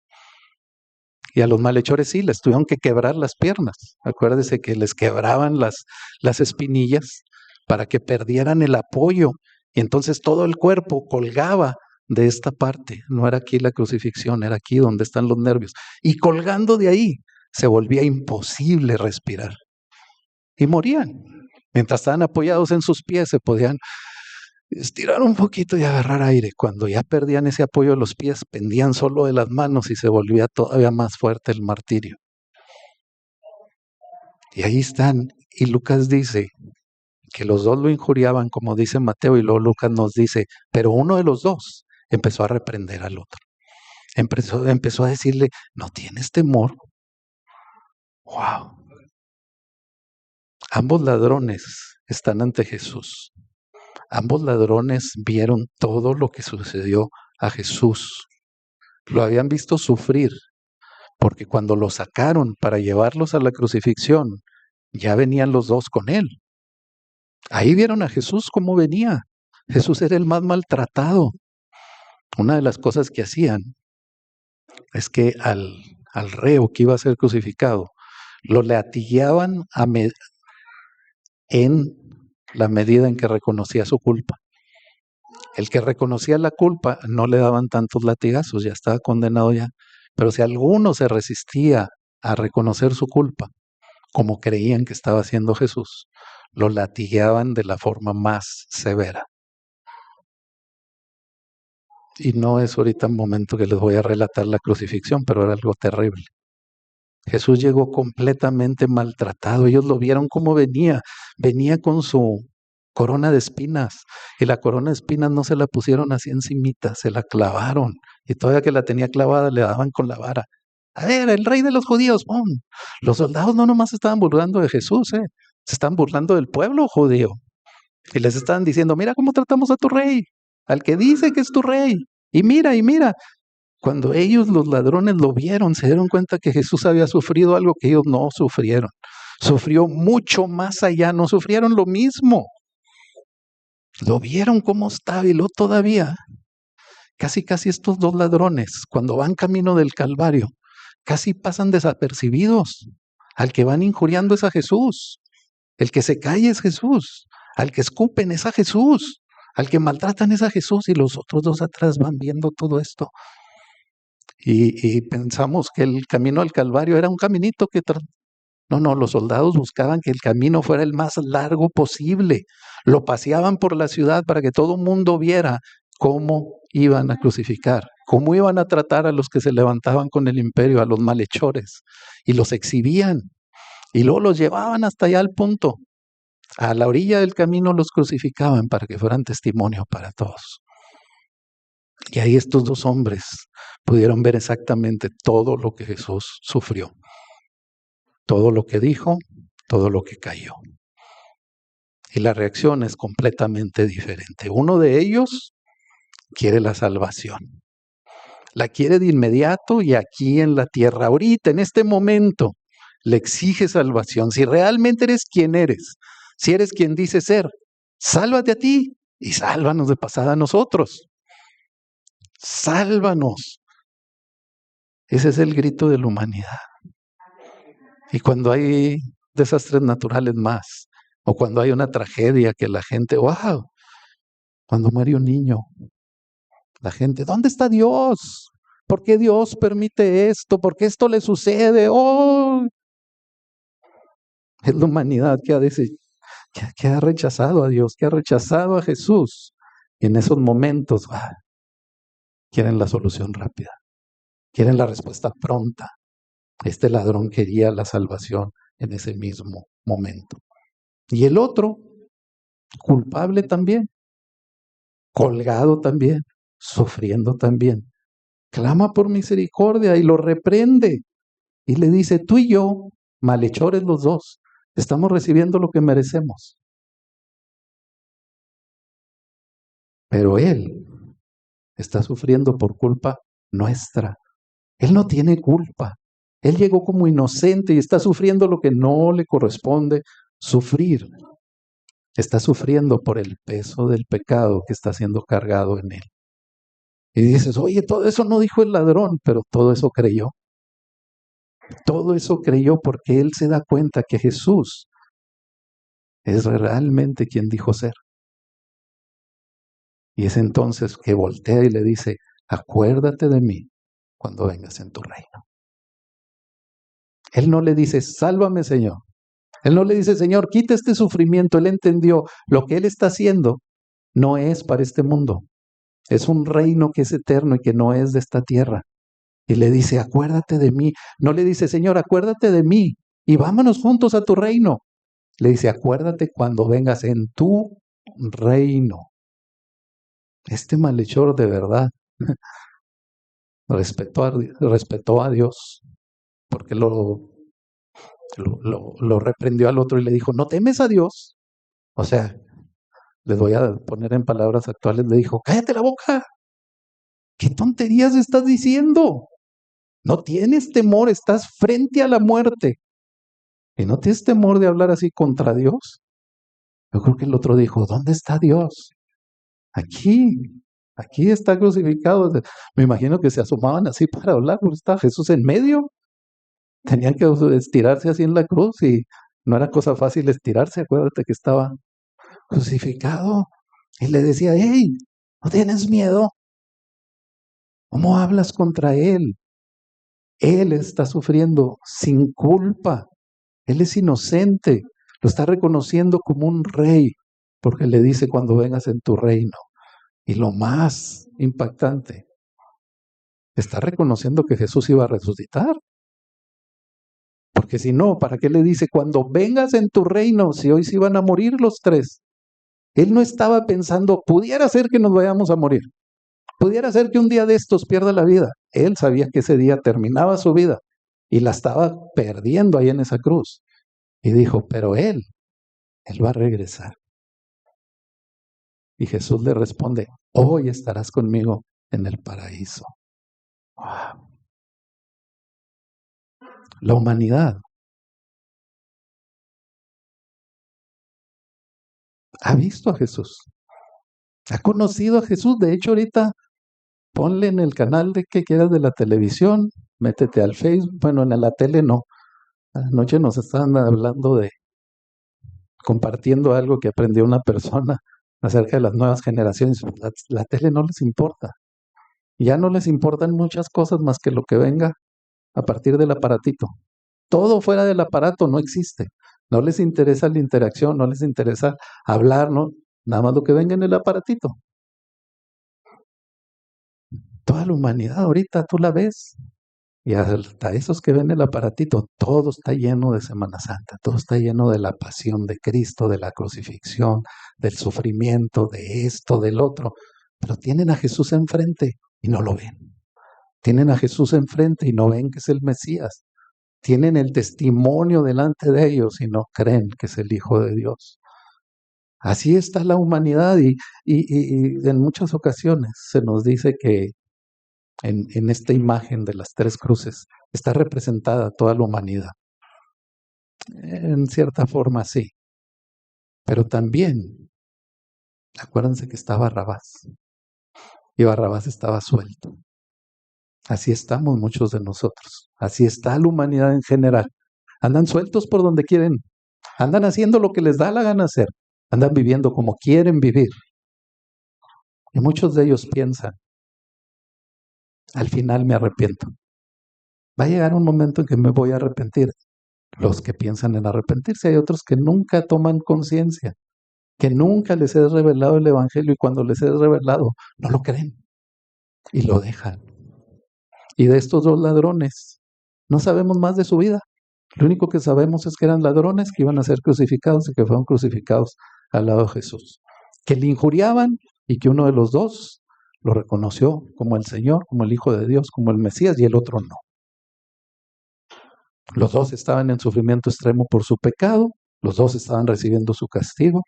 Y a los malhechores sí, les tuvieron que quebrar las piernas. Acuérdese que les quebraban las espinillas para que perdieran el apoyo. Y entonces todo el cuerpo colgaba de esta parte. No era aquí la crucifixión, era aquí donde están los nervios. Y colgando de ahí, se volvía imposible respirar. Y morían. Mientras estaban apoyados en sus pies, se podían estirar un poquito y agarrar aire. Cuando ya perdían ese apoyo de los pies, pendían solo de las manos y se volvía todavía más fuerte el martirio. Y ahí están. Y Lucas dice que los dos lo injuriaban, como dice Mateo, y luego Lucas nos dice, pero uno de los dos empezó a reprender al otro. Empezó a decirle, ¿no tienes temor? ¡Wow! Ambos ladrones están ante Jesús. Ambos ladrones vieron todo lo que sucedió a Jesús. Lo habían visto sufrir, porque cuando lo sacaron para llevarlos a la crucifixión, ya venían los dos con él. Ahí vieron a Jesús cómo venía. Jesús era el más maltratado. Una de las cosas que hacían es que al reo que iba a ser crucificado, lo latigaban en la medida en que reconocía su culpa. El que reconocía la culpa no le daban tantos latigazos, ya estaba condenado ya. Pero si alguno se resistía a reconocer su culpa, como creían que estaba haciendo Jesús, lo latigaban de la forma más severa. Y no es ahorita el momento que les voy a relatar la crucifixión, pero era algo terrible. Jesús llegó completamente maltratado. Ellos lo vieron cómo venía. Venía con su corona de espinas. Y la corona de espinas no se la pusieron así encimita, se la clavaron. Y todavía que la tenía clavada le daban con la vara. A ver, el rey de los judíos, ¡pum! Los soldados no nomás estaban burlando de Jesús, se están burlando del pueblo judío. Y les estaban diciendo, mira cómo tratamos a tu rey, al que dice que es tu rey. Y mira, y mira. Cuando ellos, los ladrones, lo vieron, se dieron cuenta que Jesús había sufrido algo que ellos no sufrieron. Sufrió mucho más allá, no sufrieron lo mismo. Lo vieron cómo estaba y lo todavía. Casi estos dos ladrones, cuando van camino del Calvario, casi pasan desapercibidos. Al que van injuriando es a Jesús. El que se cae es Jesús. Al que escupen es a Jesús. Al que maltratan es a Jesús y los otros dos atrás van viendo todo esto. Y pensamos que el camino al Calvario era un caminito que... No, los soldados buscaban que el camino fuera el más largo posible. Lo paseaban por la ciudad para que todo el mundo viera cómo iban a crucificar, cómo iban a tratar a los que se levantaban con el imperio, a los malhechores, y los exhibían. Y luego los llevaban hasta allá al punto. A la orilla del camino los crucificaban para que fueran testimonio para todos. Y ahí estos dos hombres pudieron ver exactamente todo lo que Jesús sufrió. Todo lo que dijo, todo lo que cayó. Y la reacción es completamente diferente. Uno de ellos quiere la salvación. La quiere de inmediato y aquí en la tierra, ahorita, en este momento, le exige salvación. Si realmente eres quien eres, si eres quien dices ser, sálvate a ti y sálvanos de pasada a nosotros. Sálvanos. Ese es el grito de la humanidad. Y cuando hay desastres naturales más, o cuando hay una tragedia que la gente, wow, cuando muere un niño, la gente, ¿dónde está Dios? ¿Por qué Dios permite esto? ¿Por qué esto le sucede? ¡Oh! Es la humanidad que ha rechazado a Dios, que ha rechazado a Jesús. Y en esos momentos, quieren la solución rápida, quieren la respuesta pronta. Este ladrón quería la salvación en ese mismo momento. Y el otro, culpable también, colgado también, sufriendo también, clama por misericordia y lo reprende. Y le dice, tú y yo, malhechores los dos, estamos recibiendo lo que merecemos. Pero él está sufriendo por culpa nuestra. Él no tiene culpa. Él llegó como inocente y está sufriendo lo que no le corresponde sufrir. Está sufriendo por el peso del pecado que está siendo cargado en él. Y dices, oye, todo eso no dijo el ladrón, pero todo eso creyó. Todo eso creyó porque él se da cuenta que Jesús es realmente quien dijo ser. Y es entonces que voltea y le dice, acuérdate de mí cuando vengas en tu reino. Él no le dice, sálvame, Señor. Él no le dice, Señor, quita este sufrimiento. Él entendió lo que él está haciendo no es para este mundo. Es un reino que es eterno y que no es de esta tierra. Y le dice, acuérdate de mí. No le dice, Señor, acuérdate de mí y vámonos juntos a tu reino. Le dice, acuérdate cuando vengas en tu reino. Este malhechor de verdad respetó a Dios porque lo reprendió al otro y le dijo, ¿no temes a Dios? O sea, les voy a poner en palabras actuales, le dijo, cállate la boca. ¿Qué tonterías estás diciendo? No tienes temor, estás frente a la muerte. ¿Y no tienes temor de hablar así contra Dios? Yo creo que el otro dijo, ¿dónde está Dios? Aquí está crucificado. Me imagino que se asomaban así para hablar, porque estaba Jesús en medio. Tenían que estirarse así en la cruz y no era cosa fácil estirarse. Acuérdate que estaba crucificado. Y le decía, hey, ¿no tienes miedo? ¿Cómo hablas contra Él? Él está sufriendo sin culpa. Él es inocente. Lo está reconociendo como un rey, porque le dice cuando vengas en tu reino. Y lo más impactante, está reconociendo que Jesús iba a resucitar. Porque si no, ¿para qué le dice cuando vengas en tu reino? Si hoy se iban a morir los tres. Él no estaba pensando, pudiera ser que nos vayamos a morir. Pudiera ser que un día de estos pierda la vida. Él sabía que ese día terminaba su vida y la estaba perdiendo ahí en esa cruz. Y dijo, pero él va a regresar. Y Jesús le responde, hoy estarás conmigo en el paraíso. Wow. La humanidad ha visto a Jesús, ha conocido a Jesús. De hecho, ahorita ponle en el canal de que quieras de la televisión, métete al Facebook, bueno, en la tele no. Anoche nos estaban hablando de compartiendo algo que aprendió una persona acerca de las nuevas generaciones. La tele no les importa. Ya no les importan muchas cosas más que lo que venga a partir del aparatito. Todo fuera del aparato no existe. No les interesa la interacción, no les interesa hablar, no, nada más lo que venga en el aparatito. Toda la humanidad ahorita tú la ves. Y hasta esos que ven el aparatito, todo está lleno de Semana Santa, todo está lleno de la pasión de Cristo, de la crucifixión, del sufrimiento, de esto, del otro. Pero tienen a Jesús enfrente y no lo ven. Tienen a Jesús enfrente y no ven que es el Mesías. Tienen el testimonio delante de ellos y no creen que es el Hijo de Dios. Así está la humanidad y en muchas ocasiones se nos dice que en esta imagen de las tres cruces está representada toda la humanidad. En cierta forma sí, pero también acuérdense que está Barrabás y Barrabás estaba suelto. Así estamos muchos de nosotros, así está la humanidad en general. Andan sueltos por donde quieren, andan haciendo lo que les da la gana hacer, andan viviendo como quieren vivir. Y muchos de ellos piensan, al final me arrepiento. Va a llegar un momento en que me voy a arrepentir. Los que piensan en arrepentirse, hay otros que nunca toman conciencia, que nunca les es revelado el Evangelio y cuando les es revelado no lo creen y lo dejan. Y de estos dos ladrones no sabemos más de su vida. Lo único que sabemos es que eran ladrones que iban a ser crucificados y que fueron crucificados al lado de Jesús. Que le injuriaban y que uno de los dos lo reconoció como el Señor, como el Hijo de Dios, como el Mesías, y el otro no. Los dos estaban en sufrimiento extremo por su pecado, los dos estaban recibiendo su castigo,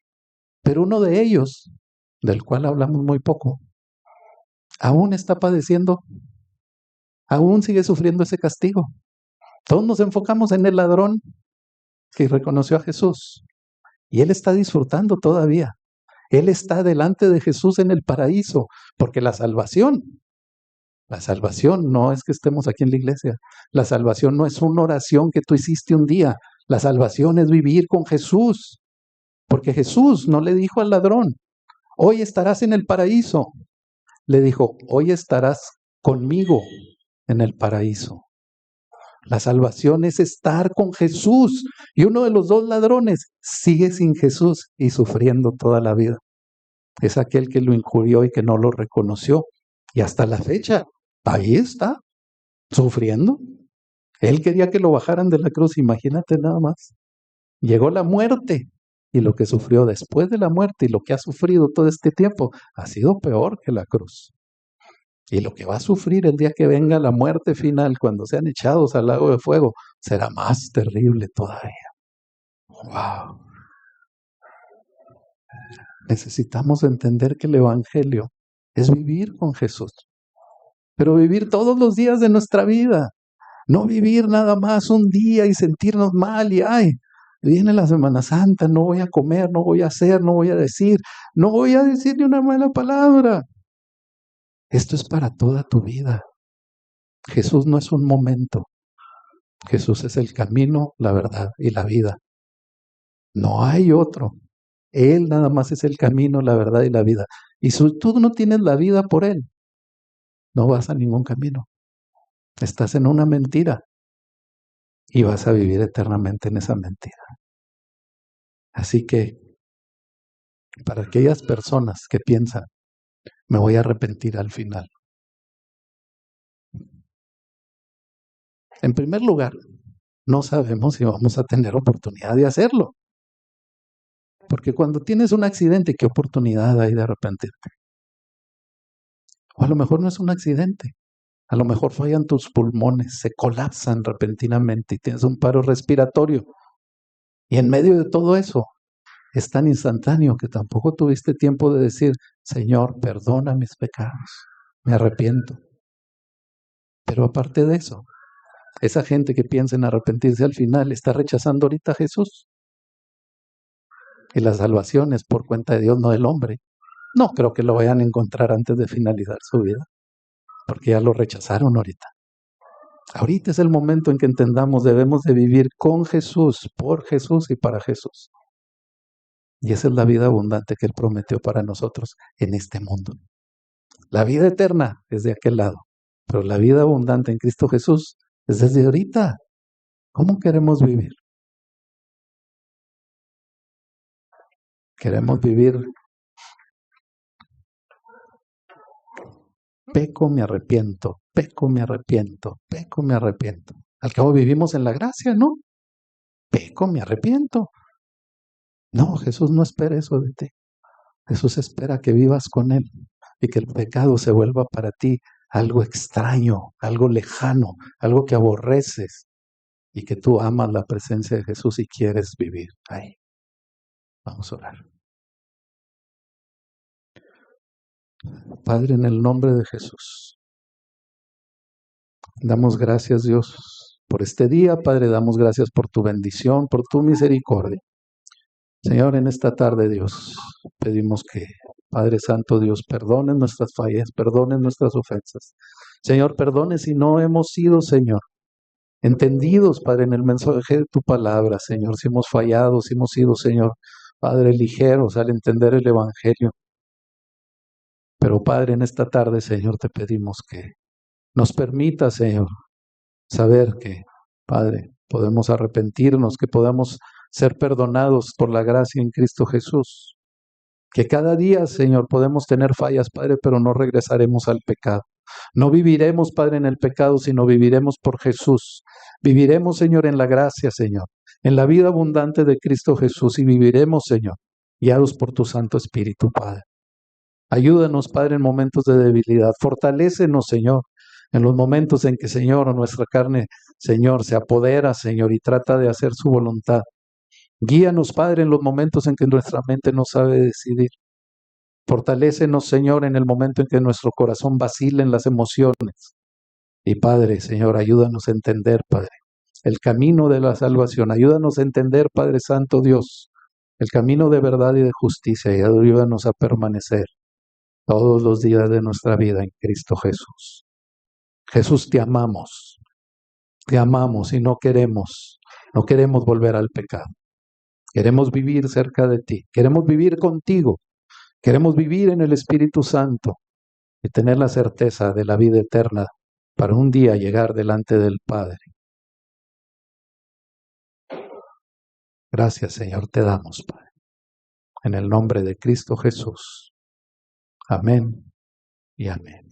pero uno de ellos, del cual hablamos muy poco, aún está padeciendo, aún sigue sufriendo ese castigo. Todos nos enfocamos en el ladrón que reconoció a Jesús, y él está disfrutando todavía. Él está delante de Jesús en el paraíso, porque la salvación no es que estemos aquí en la iglesia. La salvación no es una oración que tú hiciste un día. La salvación es vivir con Jesús. Porque Jesús no le dijo al ladrón, hoy estarás en el paraíso. Le dijo, hoy estarás conmigo en el paraíso. La salvación es estar con Jesús. Y uno de los dos ladrones sigue sin Jesús y sufriendo toda la vida. Es aquel que lo injurió y que no lo reconoció. Y hasta la fecha, ahí está, sufriendo. Él quería que lo bajaran de la cruz, imagínate nada más. Llegó la muerte y lo que sufrió después de la muerte y lo que ha sufrido todo este tiempo ha sido peor que la cruz. Y lo que va a sufrir el día que venga la muerte final, cuando sean echados al lago de fuego, será más terrible todavía. ¡Wow! Necesitamos entender que el Evangelio es vivir con Jesús, pero vivir todos los días de nuestra vida, no vivir nada más un día y sentirnos mal y ¡ay! Viene la Semana Santa, no voy a comer, no voy a hacer, no voy a decir ni una mala palabra. Esto es para toda tu vida. Jesús no es un momento. Jesús es el camino, la verdad y la vida. No hay otro. Él nada más es el camino, la verdad y la vida. Y si tú no tienes la vida por Él, no vas a ningún camino. Estás en una mentira y vas a vivir eternamente en esa mentira. Así que, para aquellas personas que piensan, me voy a arrepentir al final. En primer lugar, no sabemos si vamos a tener oportunidad de hacerlo. Porque cuando tienes un accidente, ¿qué oportunidad hay de arrepentirte? O a lo mejor no es un accidente. A lo mejor fallan tus pulmones, se colapsan repentinamente y tienes un paro respiratorio. Y en medio de todo eso, es tan instantáneo que tampoco tuviste tiempo de decir, Señor, perdona mis pecados, me arrepiento. Pero aparte de eso, esa gente que piensa en arrepentirse al final está rechazando ahorita a Jesús. Y la salvación es por cuenta de Dios, no del hombre. No creo que lo vayan a encontrar antes de finalizar su vida, porque ya lo rechazaron ahorita. Ahorita es el momento en que entendamos, debemos de vivir con Jesús, por Jesús y para Jesús. Y esa es la vida abundante que Él prometió para nosotros en este mundo. La vida eterna es de aquel lado, pero la vida abundante en Cristo Jesús es desde ahorita. ¿Cómo queremos vivir? Queremos vivir, peco, me arrepiento, peco, me arrepiento, peco, me arrepiento. Al cabo vivimos en la gracia, ¿no? Peco, me arrepiento. No, Jesús no espera eso de ti. Jesús espera que vivas con Él y que el pecado se vuelva para ti algo extraño, algo lejano, algo que aborreces y que tú amas la presencia de Jesús y quieres vivir ahí. Vamos a orar. Padre, en el nombre de Jesús, damos gracias, Dios, por este día. Padre, damos gracias por tu bendición, por tu misericordia. Señor, en esta tarde, Dios, pedimos que, Padre Santo, Dios, perdone nuestras fallas, perdone nuestras ofensas. Señor, perdone si no hemos sido, Señor, entendidos, Padre, en el mensaje de tu palabra, Señor, si hemos fallado, si hemos sido, Señor, Padre, ligeros al entender el Evangelio. Pero, Padre, en esta tarde, Señor, te pedimos que nos permita, Señor, saber que, Padre, podemos arrepentirnos, que podamos ser perdonados por la gracia en Cristo Jesús. Que cada día, Señor, podemos tener fallas, Padre, pero no regresaremos al pecado. No viviremos, Padre, en el pecado, sino viviremos por Jesús. Viviremos, Señor, en la gracia, Señor, en la vida abundante de Cristo Jesús, y viviremos, Señor, guiados por tu Santo Espíritu, Padre. Ayúdanos, Padre, en momentos de debilidad. Fortalécenos, Señor, en los momentos en que, Señor, nuestra carne, Señor, se apodera, Señor, y trata de hacer su voluntad. Guíanos, Padre, en los momentos en que nuestra mente no sabe decidir. Fortalécenos, Señor, en el momento en que nuestro corazón vacila en las emociones. Y Padre, Señor, ayúdanos a entender, Padre, el camino de la salvación. Ayúdanos a entender, Padre Santo Dios, el camino de verdad y de justicia. Y ayúdanos a permanecer todos los días de nuestra vida en Cristo Jesús. Jesús, te amamos y no queremos volver al pecado. Queremos vivir cerca de ti, queremos vivir contigo, queremos vivir en el Espíritu Santo y tener la certeza de la vida eterna para un día llegar delante del Padre. Gracias, Señor, te damos, Padre. En el nombre de Cristo Jesús. Amén y amén.